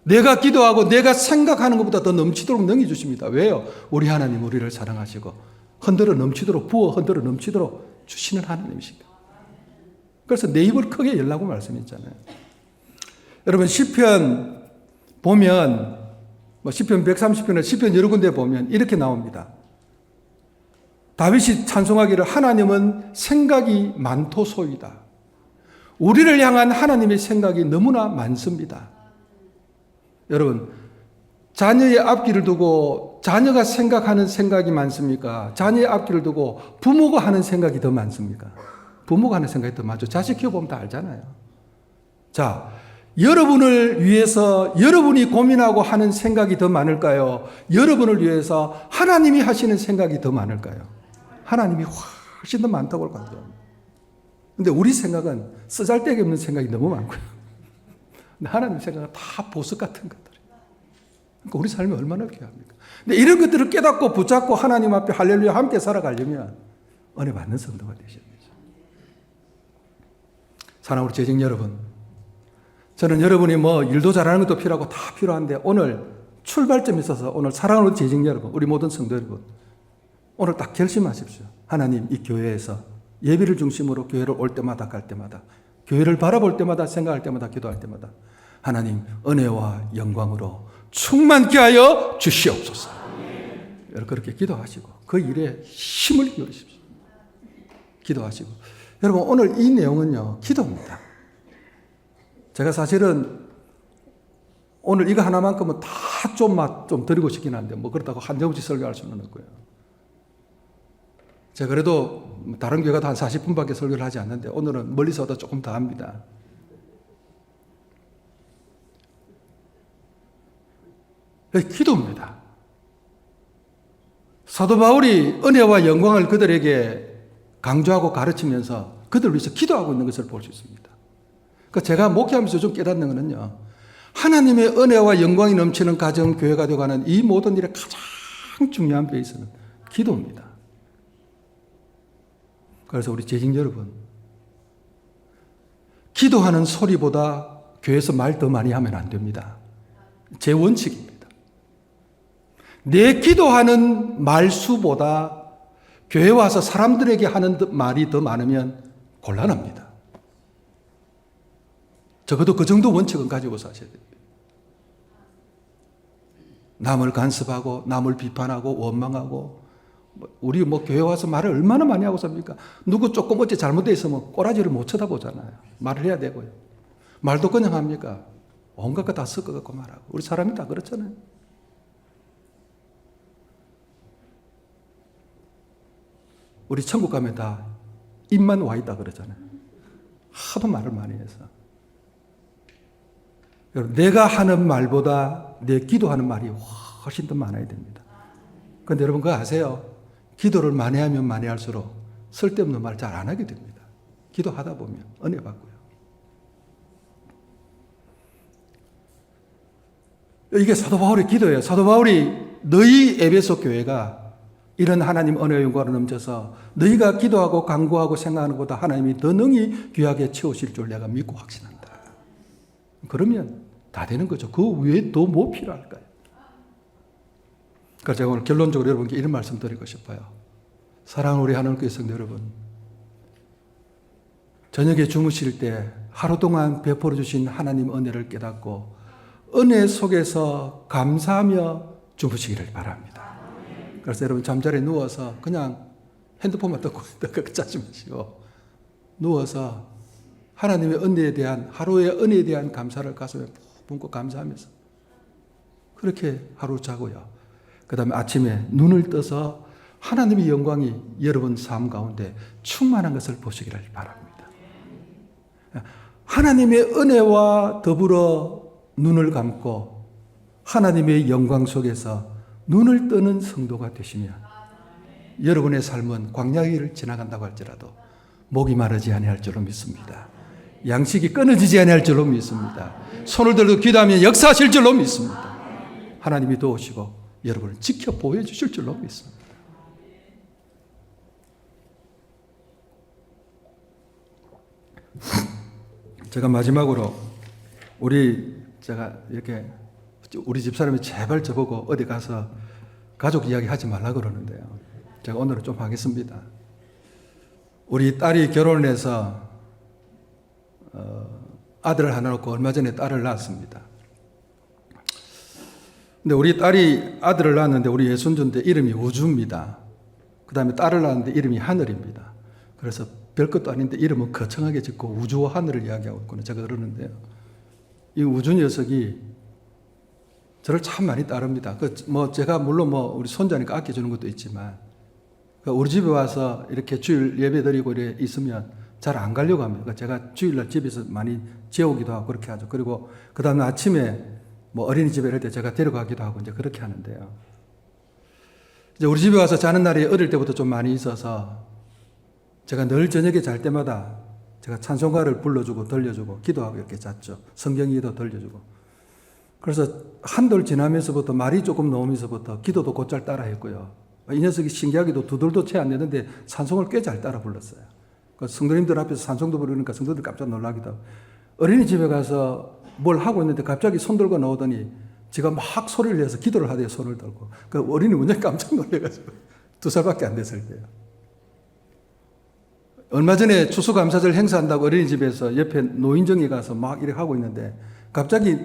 내가 기도하고 내가 생각하는 것보다 더 넘치도록 넘겨주십니다. 왜요? 우리 하나님 우리를 사랑하시고 흔들어 넘치도록 부어 흔들어 넘치도록 주시는 하나님이십니다. 그래서 내 입을 크게 열라고 말씀했잖아요. 여러분 시편 보면 시편 130편에 시편 여러 군데 보면 이렇게 나옵니다. 다윗이 찬송하기를 하나님은 생각이 많도소이다. 우리를 향한 하나님의 생각이 너무나 많습니다. 여러분, 자녀의 앞길을 두고 자녀가 생각하는 생각이 많습니까? 자녀의 앞길을 두고 부모가 하는 생각이 더 많습니까? 부모가 하는 생각이 더 많죠. 자식 키워보면 다 알잖아요. 자, 여러분을 위해서 여러분이 고민하고 하는 생각이 더 많을까요? 여러분을 위해서 하나님이 하시는 생각이 더 많을까요? 하나님이 훨씬 더 많다고 강조합니다. 근데 우리 생각은 쓰잘데기 없는 생각이 너무 많고요. 하나님 생각은 다 보석 같은 것들이에요. 그러니까 우리 삶이 얼마나 귀합니까? 근데 이런 것들을 깨닫고 붙잡고 하나님 앞에 할렐루야 함께 살아가려면 은혜 받는 성도가 되셔야 되죠. 사랑하는 우리 재직 여러분, 저는 여러분이 일도 잘하는 것도 필요하고 다 필요한데 오늘 출발점에 있어서 오늘 사랑하는 우리 재직 여러분, 우리 모든 성도 여러분, 오늘 딱 결심하십시오. 하나님, 이 교회에서 예배를 중심으로 교회를 올 때마다 갈 때마다 교회를 바라볼 때마다 생각할 때마다 기도할 때마다 하나님 은혜와 영광으로 충만케 하여 주시옵소서. 여러분 그렇게 기도하시고 그 일에 힘을 기울이십시오. 기도하시고 여러분 오늘 이 내용은요 기도입니다. 제가 사실은 오늘 이거 하나만큼은 다 좀 드리고 싶긴 한데 그렇다고 한정없이 설교할 수는 없고요. 제가 그래도 다른 교회 가도 한 40분밖에 설교를 하지 않는데 오늘은 멀리서 와도 조금 더 합니다. 기도입니다. 사도 바울이 은혜와 영광을 그들에게 강조하고 가르치면서 그들을 위해서 기도하고 있는 것을 볼 수 있습니다. 그러니까 제가 목회하면서 좀 깨닫는 것은요. 하나님의 은혜와 영광이 넘치는 가정, 교회가 되어가는 이 모든 일의 가장 중요한 베이스는 기도입니다. 그래서 우리 재직 여러분, 기도하는 소리보다 교회에서 말 더 많이 하면 안 됩니다. 제 원칙입니다. 내 기도하는 말수보다 교회 와서 사람들에게 하는 말이 더 많으면 곤란합니다. 적어도 그 정도 원칙은 가지고 사셔야 됩니다. 남을 간섭하고 남을 비판하고 원망하고 우리 교회 와서 말을 얼마나 많이 하고 삽니까? 누구 조금 어째 잘못되어 있으면 꼬라지를 못 쳐다보잖아요. 말을 해야 되고요. 말도 그냥 합니까? 온갖 거 다 섞어갖고 말하고. 우리 사람이 다 그렇잖아요. 우리 천국 가면 다 입만 와 있다 그러잖아요. 하도 말을 많이 해서. 여러분, 내가 하는 말보다 내 기도하는 말이 훨씬 더 많아야 됩니다. 그런데 여러분 그거 아세요? 기도를 많이 하면 많이 할수록 쓸데없는 말 잘 안 하게 됩니다. 기도하다 보면 은혜 받고요. 이게 사도 바울의 기도예요. 사도 바울이 너희 에베소 교회가 이런 하나님 은혜와 영광으로 넘쳐서 너희가 기도하고 간구하고 생각하는 것보다 하나님이 더 능히 귀하게 채우실 줄 내가 믿고 확신한다. 그러면 다 되는 거죠. 그 외에 더 뭐 필요할까요? 그러니까 제가 오늘 결론적으로 여러분께 이런 말씀 드리고 싶어요. 사랑하는 우리 하나님께 성도 여러분, 저녁에 주무실 때 하루 동안 베풀어 주신 하나님 은혜를 깨닫고 은혜 속에서 감사하며 주무시기를 바랍니다. 그래서 여러분 잠자리에 누워서 그냥 핸드폰만 뜯고 짜지 마시고 누워서 하나님의 은혜에 대한 하루의 은혜에 대한 감사를 가슴에 품고 감사하면서 그렇게 하루 자고요. 그 다음에 아침에 눈을 떠서 하나님의 영광이 여러분 삶 가운데 충만한 것을 보시기를 바랍니다. 하나님의 은혜와 더불어 눈을 감고 하나님의 영광 속에서 눈을 뜨는 성도가 되시면 여러분의 삶은 광야길을 지나간다고 할지라도 목이 마르지 아니할 줄로 믿습니다. 양식이 끊어지지 아니할 줄로 믿습니다. 손을 들고 기도하면 역사하실 줄로 믿습니다. 하나님이 도우시고 여러분을 지켜 보여주실 줄로 믿습니다. 제가 마지막으로 제가 이렇게 우리 집사람이 제발 저보고 어디 가서 가족 이야기 하지 말라 그러는데요. 제가 오늘은 좀 하겠습니다. 우리 딸이 결혼을 해서 아들을 하나 낳고 얼마 전에 딸을 낳았습니다. 근데 우리 딸이 아들을 낳았는데 우리 예순전대 이름이 우주입니다. 그 다음에 딸을 낳았는데 이름이 하늘입니다. 그래서 별것도 아닌데 이름은 거창하게 짓고 우주와 하늘을 이야기하고 있거든요. 제가 그러는데요. 이 우주 녀석이 저를 참 많이 따릅니다. 제가 물론 우리 손자니까 아껴주는 것도 있지만, 우리 집에 와서 이렇게 주일 예배 드리고 이래 있으면 잘 안 가려고 합니다. 제가 주일날 집에서 많이 재우기도 하고 그렇게 하죠. 그리고 그 다음에 아침에 어린이집에 이럴 때 제가 데려가기도 하고 이제 그렇게 하는데요. 이제 우리 집에 와서 자는 날이 어릴 때부터 좀 많이 있어서 제가 늘 저녁에 잘 때마다 제가 찬송가를 불러주고 들려주고 기도하고 이렇게 잤죠. 성경기도 들려주고. 그래서 한돌 지나면서부터 말이 조금 나오면서부터 기도도 곧잘 따라 했고요. 이 녀석이 신기하게도 두 돌도 채 안 되는데 찬송을 꽤 잘 따라 불렀어요. 성도님들 앞에서 찬송도 부르니까 성도들 깜짝 놀라기도 하고. 어린이집에 가서 뭘 하고 있는데 갑자기 손 들고 나오더니 지가 막 소리를 내서 기도를 하대요. 손을 들고. 어린이 완전히 깜짝 놀래가지고 2살밖에 안 됐을 때요. 얼마 전에 추수감사절 행사한다고 어린이집에서 옆에 노인정에 가서 막 이렇게 하고 있는데 갑자기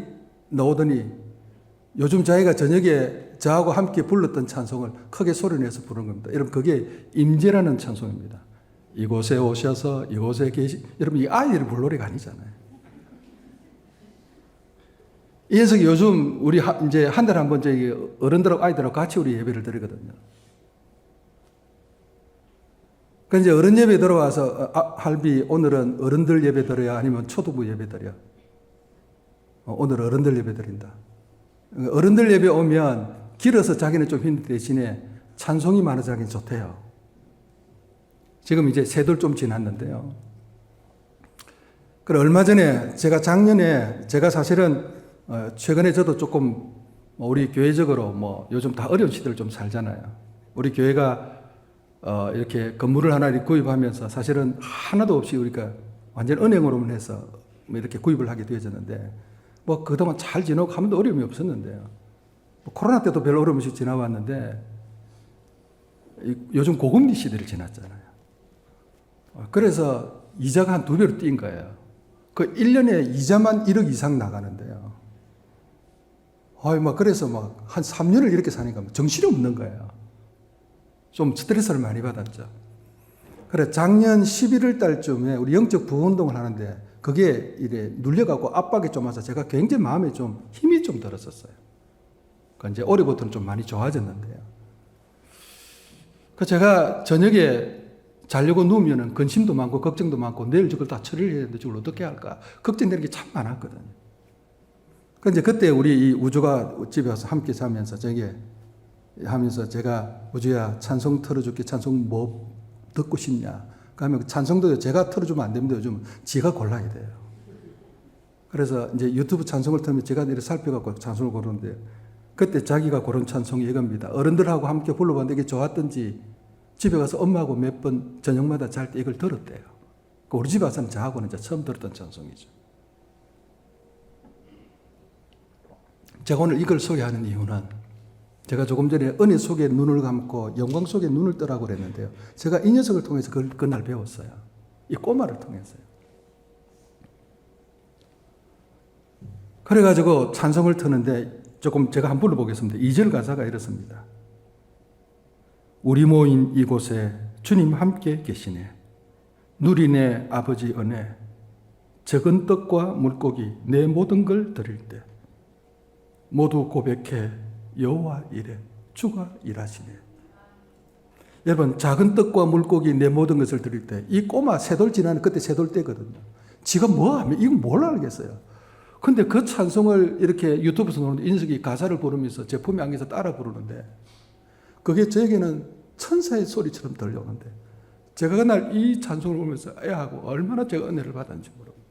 나오더니 요즘 자기가 저녁에 저하고 함께 불렀던 찬송을 크게 소리내서 부른 겁니다. 여러분 그게 임재라는 찬송입니다. 이곳에 오셔서 이곳에 여러분 이 아이들 부를 노래가 아니잖아요. 이 녀석이 요즘 우리 이제 한 달에 한 번 저기 어른들하고 아이들하고 같이 우리 예배를 드리거든요. 그 이제 어른 예배 들어와서 할비 오늘은 어른들 예배 드려야 아니면 초등부 예배 드려. 오늘 어른들 예배 드린다. 어른들 예배 오면 길어서 자기는 좀 힘든 대신에 찬송이 많아서 자기는 좋대요. 지금 이제 세돌 좀 지났는데요. 그래 얼마 전에 작년에 제가 사실은 최근에 저도 조금 우리 교회적으로 요즘 다 어려운 시대를 좀 살잖아요. 우리 교회가 이렇게 건물을 하나 구입하면서 사실은 하나도 없이 우리가 완전 은행으로만 해서 이렇게 구입을 하게 되어졌는데 그동안 잘 지내고 하면도 어려움이 없었는데요. 코로나 때도 별 어려움 없이 지나왔는데 요즘 고금리 시대를 지났잖아요. 그래서 이자가 한 2배로 뛴 거예요. 1년에 이자만 1억 이상 나가는데요. 그래서 한 3년을 이렇게 사니까 정신이 없는 거예요. 좀 스트레스를 많이 받았죠. 그래 작년 11월 달쯤에 우리 영적 부흥운동을 하는데 그게 이래 눌려갖고 압박이 좀 와서 제가 굉장히 마음에 좀 힘이 좀 들었었어요. 이제 올해부터는 좀 많이 좋아졌는데요. 제가 저녁에 자려고 누우면은 근심도 많고 걱정도 많고 내일 저걸 다 처리를 해야 되는데 저걸 어떻게 할까 걱정되는 게 참 많았거든요. 이제 그때 우리 이 우주가 집에 와서 함께 자면서 하면서 제가 우주야 찬송 틀어줄게. 찬송 뭐 듣고 싶냐? 그러면 찬송도 제가 틀어주면 안 됩니다. 요즘 지가 골라야 돼요. 그래서 이제 유튜브 찬송을 틀면 제가 이렇게 살펴갖고 찬송을 고르는데 그때 자기가 고른 찬송이 이겁니다. 어른들하고 함께 불러봤는데 이게 좋았던지 집에 가서 엄마하고 몇 번 저녁마다 잘 때 이걸 들었대요. 우리 집 와서는 저하고는 이제 처음 들었던 찬송이죠. 제가 오늘 이걸 소개하는 이유는 제가 조금 전에 은혜 속에 눈을 감고 영광 속에 눈을 뜨라고 그랬는데요. 제가 이 녀석을 통해서 그날 배웠어요. 이 꼬마를 통해서요. 그래가지고 찬송을 트는데 조금 제가 한번 불러보겠습니다. 2절 가사가 이렇습니다. 우리 모인 이곳에 주님 함께 계시네. 누리네 아버지 은혜. 적은 떡과 물고기 내 모든 걸 드릴 때 모두 고백해 여호와 이래 주가 일하시네. 여러분 작은 떡과 물고기 내 모든 것을 드릴 때 이 꼬마 세돌 지나는 그때 세돌 때거든요. 지가 뭐 하면 이건 뭘 알겠어요. 근데 그 찬송을 이렇게 유튜브에서 노는데 이 녀석이 가사를 부르면서 제 품에 안겨서 따라 부르는데 그게 저에게는 천사의 소리처럼 들려오는데 제가 그날 이 찬송을 보면서 하고 얼마나 제가 은혜를 받았는지 모릅니다.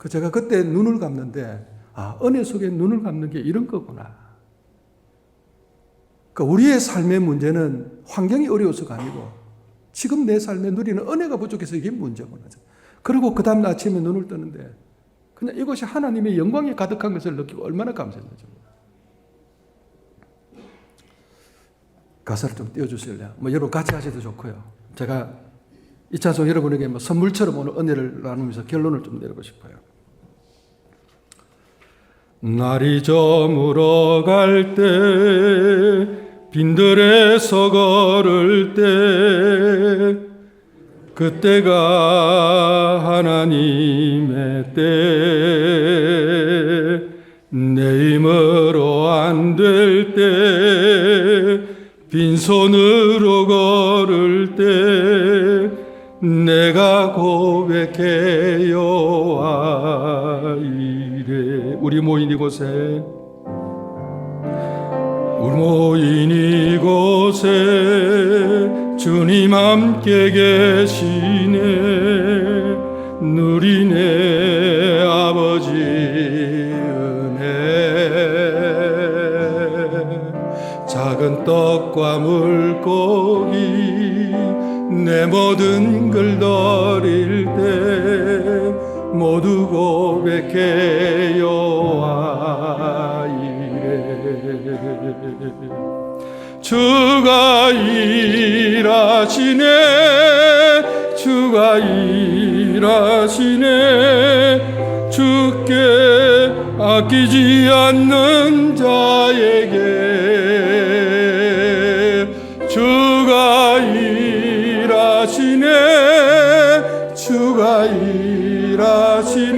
제가 그때 눈을 감는데 은혜 속에 눈을 감는 게 이런 거구나. 우리의 삶의 문제는 환경이 어려워서가 아니고 지금 내 삶에 누리는 은혜가 부족해서 이게 문제구나. 그리고 그 다음 아침에 눈을 뜨는데 그냥 이것이 하나님의 영광이 가득한 것을 느끼고 얼마나 감사했는지. 가사를 좀 띄워주실래요? 여러분 같이 하셔도 좋고요. 제가 이 찬송 여러분에게 선물처럼 오늘 은혜를 나누면서 결론을 좀 내리고 싶어요. 날이 저물어 갈 때 빈들에서 걸을 때 그때가 하나님의 때 내 힘으로 안 될 때 빈손으로 걸을 때 내가 고백해 여호와 이래. 우리 모인 이곳에 주님 함께 계시네. 누리네 아버지 은혜. 작은 떡과 물고기 내 모든 걸 드릴 때 모두 고백해 여호와 이래. 주가 일하시네. 주가 일하시네. 주께 아끼지 않는 자에게 주가 일하시네. 주가 일하시네.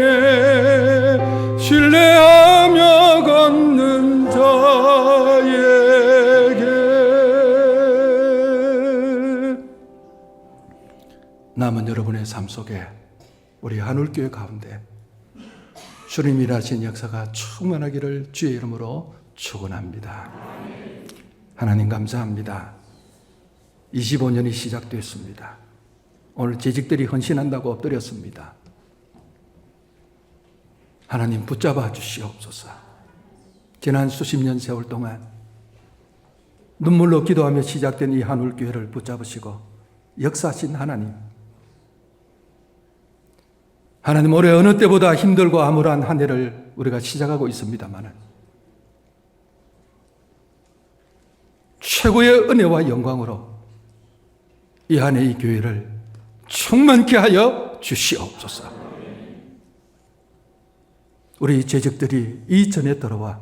신뢰하며 걷는 자에게. 남은 여러분의 삶 속에 우리 한울교회 가운데 주님 일하신 역사가 충만하기를 주의 이름으로 축원합니다. 하나님 감사합니다. 25년이 시작됐습니다. 오늘 재직들이 헌신한다고 엎드렸습니다. 하나님 붙잡아 주시옵소서. 지난 수십 년 세월 동안 눈물로 기도하며 시작된 이 한울교회를 붙잡으시고 역사하신 하나님, 하나님 올해 어느 때보다 힘들고 암울한 한 해를 우리가 시작하고 있습니다만 최고의 은혜와 영광으로 이 한 해 이 교회를 충만케 하여 주시옵소서. 우리 재직들이 이전에 들어와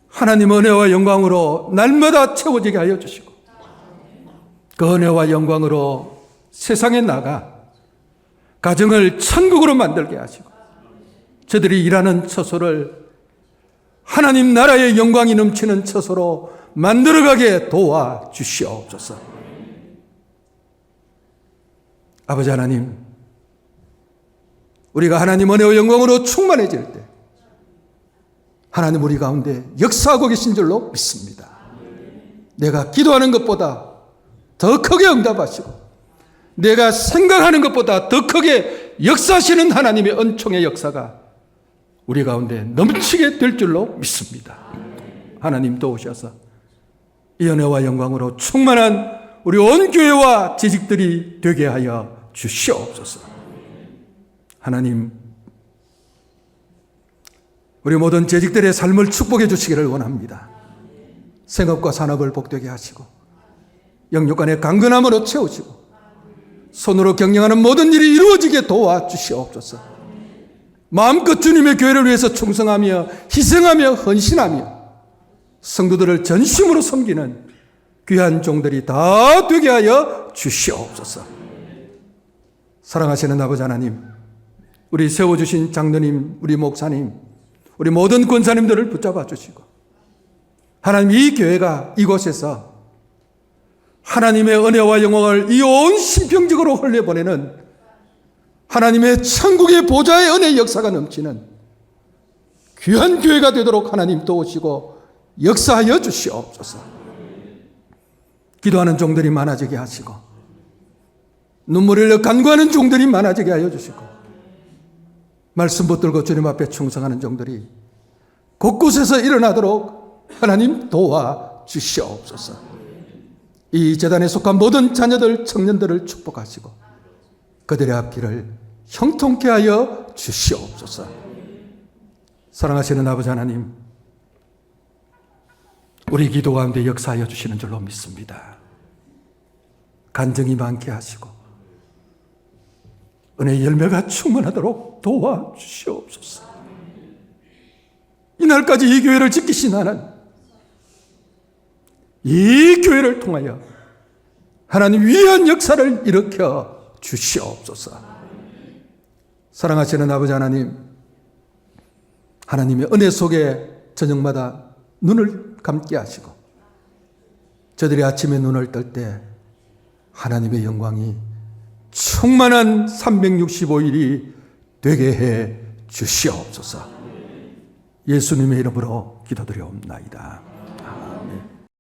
하나님 은혜와 영광으로 날마다 채워지게 하여 주시고 그 은혜와 영광으로 세상에 나가 가정을 천국으로 만들게 하시고 저들이 일하는 처소를 하나님 나라의 영광이 넘치는 처소로 만들어가게 도와주시옵소서. 아버지 하나님, 우리가 하나님 은혜와 영광으로 충만해질 때 하나님 우리 가운데 역사하고 계신 줄로 믿습니다. 내가 기도하는 것보다 더 크게 응답하시고 내가 생각하는 것보다 더 크게 역사하시는 하나님의 은총의 역사가 우리 가운데 넘치게 될 줄로 믿습니다. 하나님 도우셔서 이 은혜와 영광으로 충만한 우리 온 교회와 재직들이 되게 하여 주시옵소서. 하나님, 우리 모든 재직들의 삶을 축복해 주시기를 원합니다. 생업과 산업을 복되게 하시고 영육간의 강건함으로 채우시고 손으로 경영하는 모든 일이 이루어지게 도와주시옵소서. 마음껏 주님의 교회를 위해서 충성하며 희생하며 헌신하며 성도들을 전심으로 섬기는 귀한 종들이 다 되게 하여 주시옵소서. 사랑하시는 아버지 하나님, 우리 세워주신 장로님, 우리 목사님, 우리 모든 권사님들을 붙잡아 주시고 하나님, 이 교회가 이곳에서 하나님의 은혜와 영광을 이 온 신평적으로 흘려보내는 하나님의 천국의 보좌의 은혜의 역사가 넘치는 귀한 교회가 되도록 하나님 도우시고 역사하여 주시옵소서. 기도하는 종들이 많아지게 하시고 눈물을 흘려 간구하는 종들이 많아지게 하여 주시고 말씀 붙들고 주님 앞에 충성하는 종들이 곳곳에서 일어나도록 하나님 도와주시옵소서. 이 재단에 속한 모든 자녀들, 청년들을 축복하시고 그들의 앞길을 형통케 하여 주시옵소서. 사랑하시는 아버지 하나님, 우리 기도 가운데 역사하여 주시는 줄로 믿습니다. 간증이 많게 하시고 은혜의 열매가 충만하도록 도와주시옵소서. 이날까지 이 교회를 지키신 하나님, 이 교회를 통하여 하나님 위한 역사를 일으켜 주시옵소서. 사랑하시는 아버지 하나님, 하나님의 은혜 속에 저녁마다 눈을 감게 하시고 저들이 아침에 눈을 뜰 때 하나님의 영광이 충만한 365일이 되게 해 주시옵소서. 예수님의 이름으로 기도드려옵나이다.